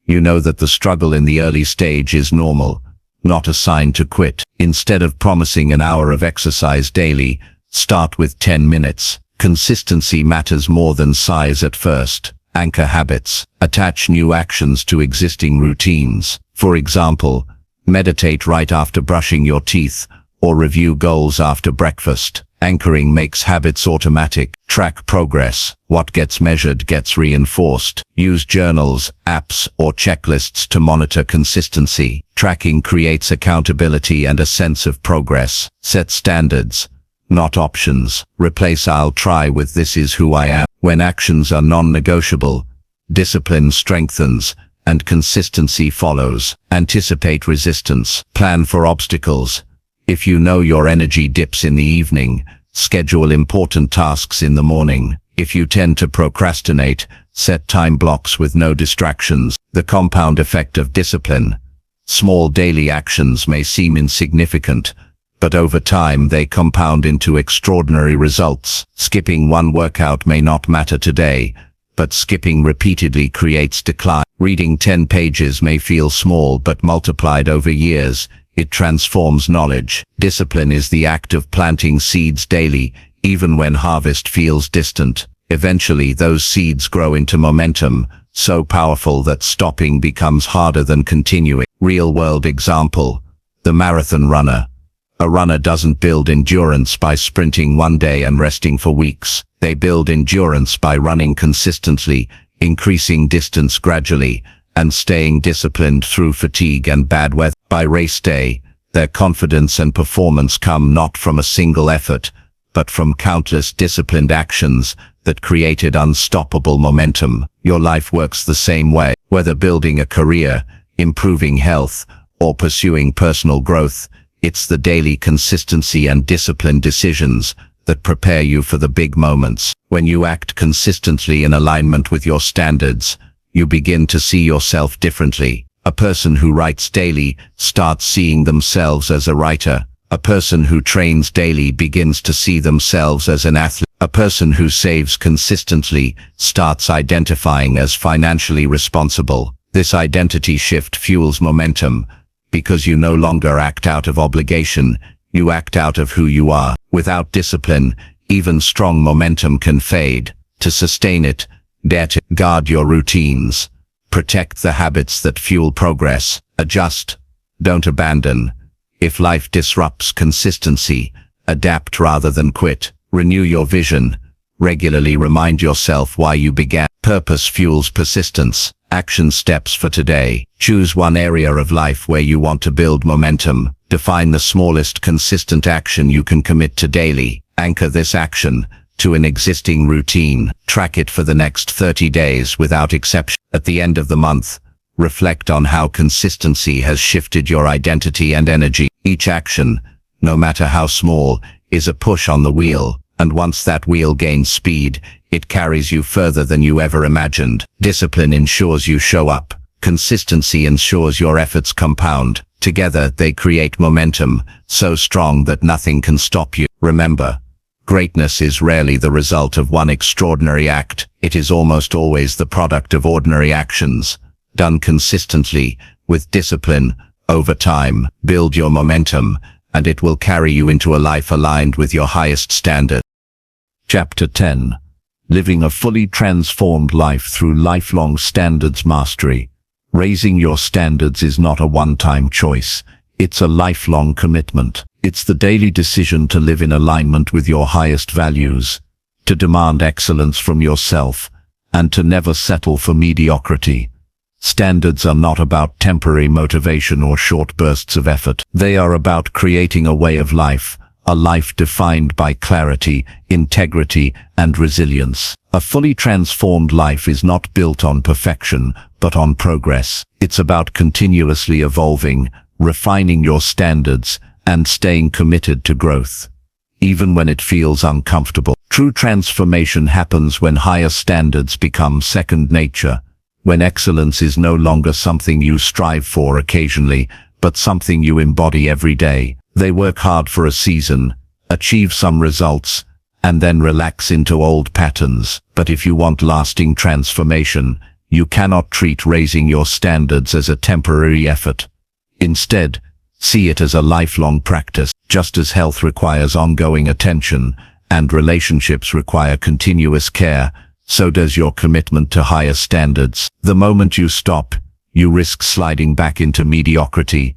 You know that the struggle in the early stage is normal, not a sign to quit. Instead of promising an hour of exercise daily, start with 10 minutes. Consistency matters more than size at first. Anchor habits. Attach new actions to existing routines. For example, meditate right after brushing your teeth, or review goals after breakfast. Anchoring makes habits automatic. Track progress. What gets measured gets reinforced. Use journals, apps, or checklists to monitor consistency. Tracking creates accountability and a sense of progress. Set standards, not options. Replace "I'll try" with "This is who I am." When actions are non-negotiable, discipline strengthens, and consistency follows. Anticipate resistance. Plan for obstacles. If you know your energy dips in the evening, schedule important tasks in the morning. If you tend to procrastinate, set time blocks with no distractions. The compound effect of discipline. Small daily actions may seem insignificant, but over time they compound into extraordinary results. Skipping one workout may not matter today, but skipping repeatedly creates decline. Reading 10 pages may feel small, but multiplied over years, it transforms knowledge. Discipline is the act of planting seeds daily, even when harvest feels distant. Eventually, those seeds grow into momentum, so powerful that stopping becomes harder than continuing. Real-world example. The marathon runner. A runner doesn't build endurance by sprinting one day and resting for weeks. They build endurance by running consistently, increasing distance gradually, and staying disciplined through fatigue and bad weather. By race day, their confidence and performance come not from a single effort, but from countless disciplined actions that created unstoppable momentum. Your life works the same way. Whether building a career, improving health, or pursuing personal growth, it's the daily consistency and disciplined decisions that prepare you for the big moments. When you act consistently in alignment with your standards, you begin to see yourself differently. A person who writes daily starts seeing themselves as a writer. A person who trains daily begins to see themselves as an athlete. A person who saves consistently starts identifying as financially responsible. This identity shift fuels momentum, because you no longer act out of obligation, you act out of who you are. Without discipline, even strong momentum can fade. To sustain it, dare to guard your routines. Protect the habits that fuel progress. Adjust, don't abandon. If life disrupts consistency, adapt rather than quit. Renew your vision. Regularly remind yourself why you began. Purpose fuels persistence. Action steps for today. Choose one area of life where you want to build momentum. Define the smallest consistent action you can commit to daily. Anchor this action to an existing routine. Track it for the next 30 days without exception. At the end of the month, reflect on how consistency has shifted your identity and energy. Each action, no matter how small, is a push on the wheel, and once that wheel gains speed, it carries you further than you ever imagined. Discipline ensures you show up. Consistency ensures your efforts compound. Together, they create momentum, so strong that nothing can stop you. Remember, greatness is rarely the result of one extraordinary act. It is almost always the product of ordinary actions, done consistently, with discipline, over time. Build your momentum, and it will carry you into a life aligned with your highest standard. Chapter 10. Living a fully transformed life through lifelong standards mastery. Raising your standards is not a one-time choice. It's a lifelong commitment. It's the daily decision to live in alignment with your highest values, to demand excellence from yourself, and to never settle for mediocrity. Standards are not about temporary motivation or short bursts of effort. They are about creating a way of life, a life defined by clarity, integrity, and resilience. A fully transformed life is not built on perfection, but on progress. It's about continuously evolving, refining your standards, and staying committed to growth, even when it feels uncomfortable. True transformation happens when higher standards become second nature, when excellence is no longer something you strive for occasionally, but something you embody every day. They work hard for a season, achieve some results, and then relax into old patterns. But if you want lasting transformation, you cannot treat raising your standards as a temporary effort. Instead, see it as a lifelong practice. Just as health requires ongoing attention, and relationships require continuous care, so does your commitment to higher standards. The moment you stop, you risk sliding back into mediocrity.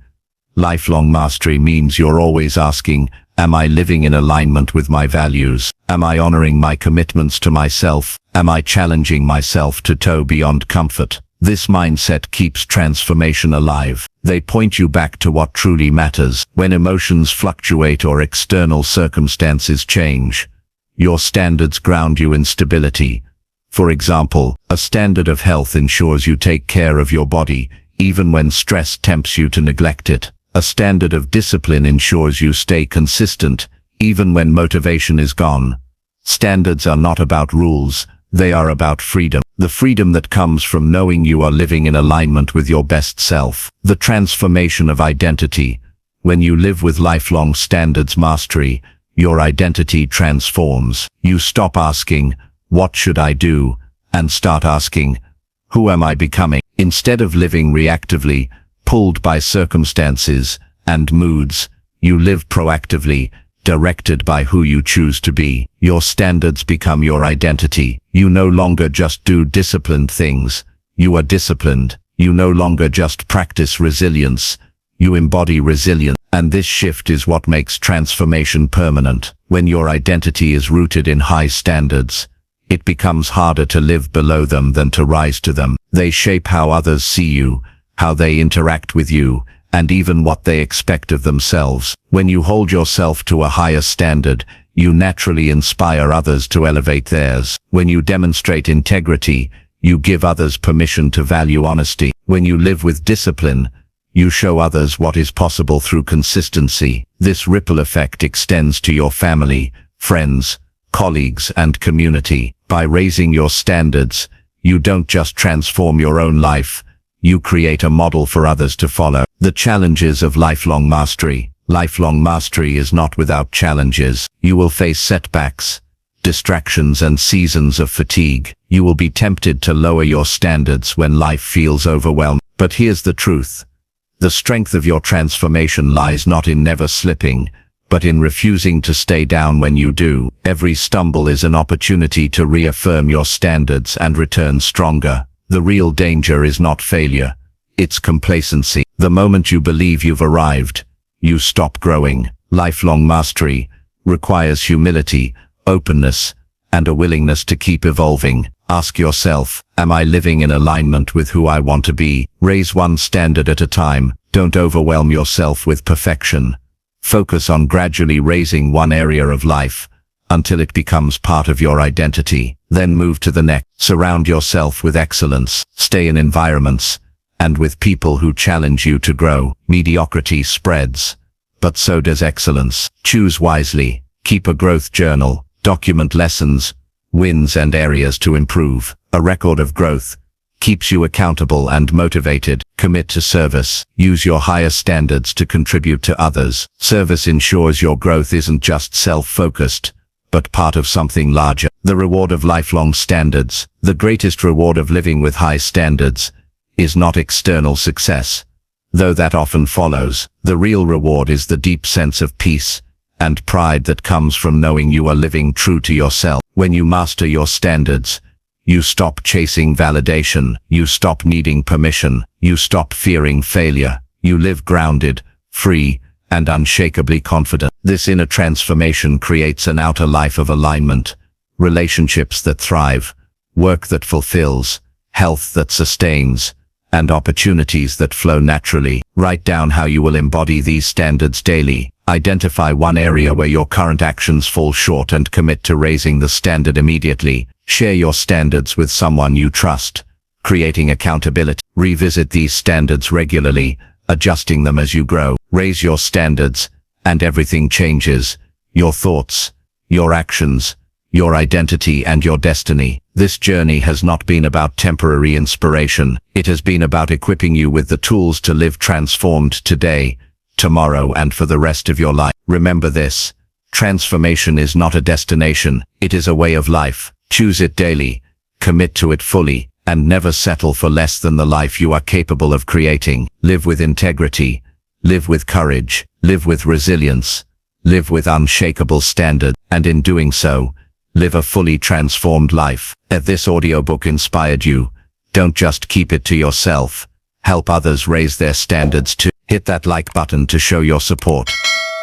Lifelong mastery means you're always asking, am I living in alignment with my values? Am I honoring my commitments to myself? Am I challenging myself to go beyond comfort? This mindset keeps transformation alive. They point you back to what truly matters. When emotions fluctuate or external circumstances change, your standards ground you in stability. For example, a standard of health ensures you take care of your body, even when stress tempts you to neglect it. A standard of discipline ensures you stay consistent, even when motivation is gone. Standards are not about rules, they are about freedom. The freedom that comes from knowing you are living in alignment with your best self. The transformation of identity. When you live with lifelong standards mastery, your identity transforms. You stop asking, what should I do? And start asking, who am I becoming? Instead of living reactively, pulled by circumstances and moods, you live proactively, directed by who you choose to be. Your standards become your identity. You no longer just do disciplined things. You are disciplined. You no longer just practice resilience. You embody resilience. And this shift is what makes transformation permanent. When your identity is rooted in high standards, it becomes harder to live below them than to rise to them. They shape how others see you, how they interact with you, and even what they expect of themselves. When you hold yourself to a higher standard, you naturally inspire others to elevate theirs. When you demonstrate integrity, you give others permission to value honesty. When you live with discipline, you show others what is possible through consistency. This ripple effect extends to your family, friends, colleagues, and community. By raising your standards, you don't just transform your own life, you create a model for others to follow. The challenges of lifelong mastery. Lifelong mastery is not without challenges. You will face setbacks, distractions, and seasons of fatigue. You will be tempted to lower your standards when life feels overwhelmed. But here's the truth. The strength of your transformation lies not in never slipping, but in refusing to stay down when you do. Every stumble is an opportunity to reaffirm your standards and return stronger. The real danger is not failure, it's complacency. The moment you believe you've arrived, you stop growing. Lifelong mastery requires humility, openness, and a willingness to keep evolving. Ask yourself, am I living in alignment with who I want to be? Raise one standard at a time. Don't overwhelm yourself with perfection. Focus on gradually raising one area of life until it becomes part of your identity. Then move to the next. Surround yourself with excellence. Stay in environments and with people who challenge you to grow. Mediocrity spreads, but so does excellence. Choose wisely. Keep a growth journal. Document lessons, wins, and areas to improve. A record of growth keeps you accountable and motivated. Commit to service. Use your higher standards to contribute to others. Service ensures your growth isn't just self-focused, but part of something larger. The reward of lifelong standards. The greatest reward of living with high standards is not external success, though that often follows. The real reward is the deep sense of peace and pride that comes from knowing you are living true to yourself. When you master your standards, you stop chasing validation, you stop needing permission, you stop fearing failure, you live grounded, free, and unshakably confident. This inner transformation creates an outer life of alignment, relationships that thrive, work that fulfills, health that sustains, and opportunities that flow naturally. Write down how you will embody these standards daily. Identify one area where your current actions fall short and commit to raising the standard immediately. Share your standards with someone you trust, creating accountability. Revisit these standards regularly, adjusting them as you grow. Raise your standards, and everything changes. Your thoughts, your actions, your identity, and your destiny. This journey has not been about temporary inspiration. It has been about equipping you with the tools to live transformed today, tomorrow, and for the rest of your life. Remember this: transformation is not a destination, it is a way of life. Choose it daily, commit to it fully, and never settle for less than the life you are capable of creating. Live with integrity, live with courage, live with resilience, live with unshakable standards, and in doing so, live a fully transformed life. If this audiobook inspired you, don't just keep it to yourself. Help others raise their standards too. Hit that like button to show your support.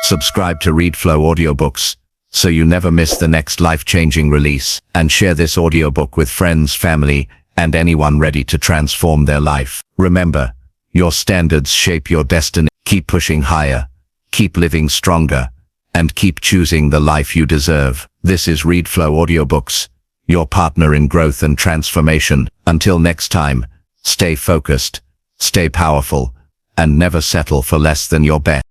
Subscribe to ReadFlow Audiobooks so you never miss the next life-changing release. And share this audiobook with friends, family, and anyone ready to transform their life. Remember, your standards shape your destiny. Keep pushing higher, keep living stronger, and keep choosing the life you deserve. This is ReadFlow Audiobooks, your partner in growth and transformation. Until next time, stay focused, stay powerful, and never settle for less than your best.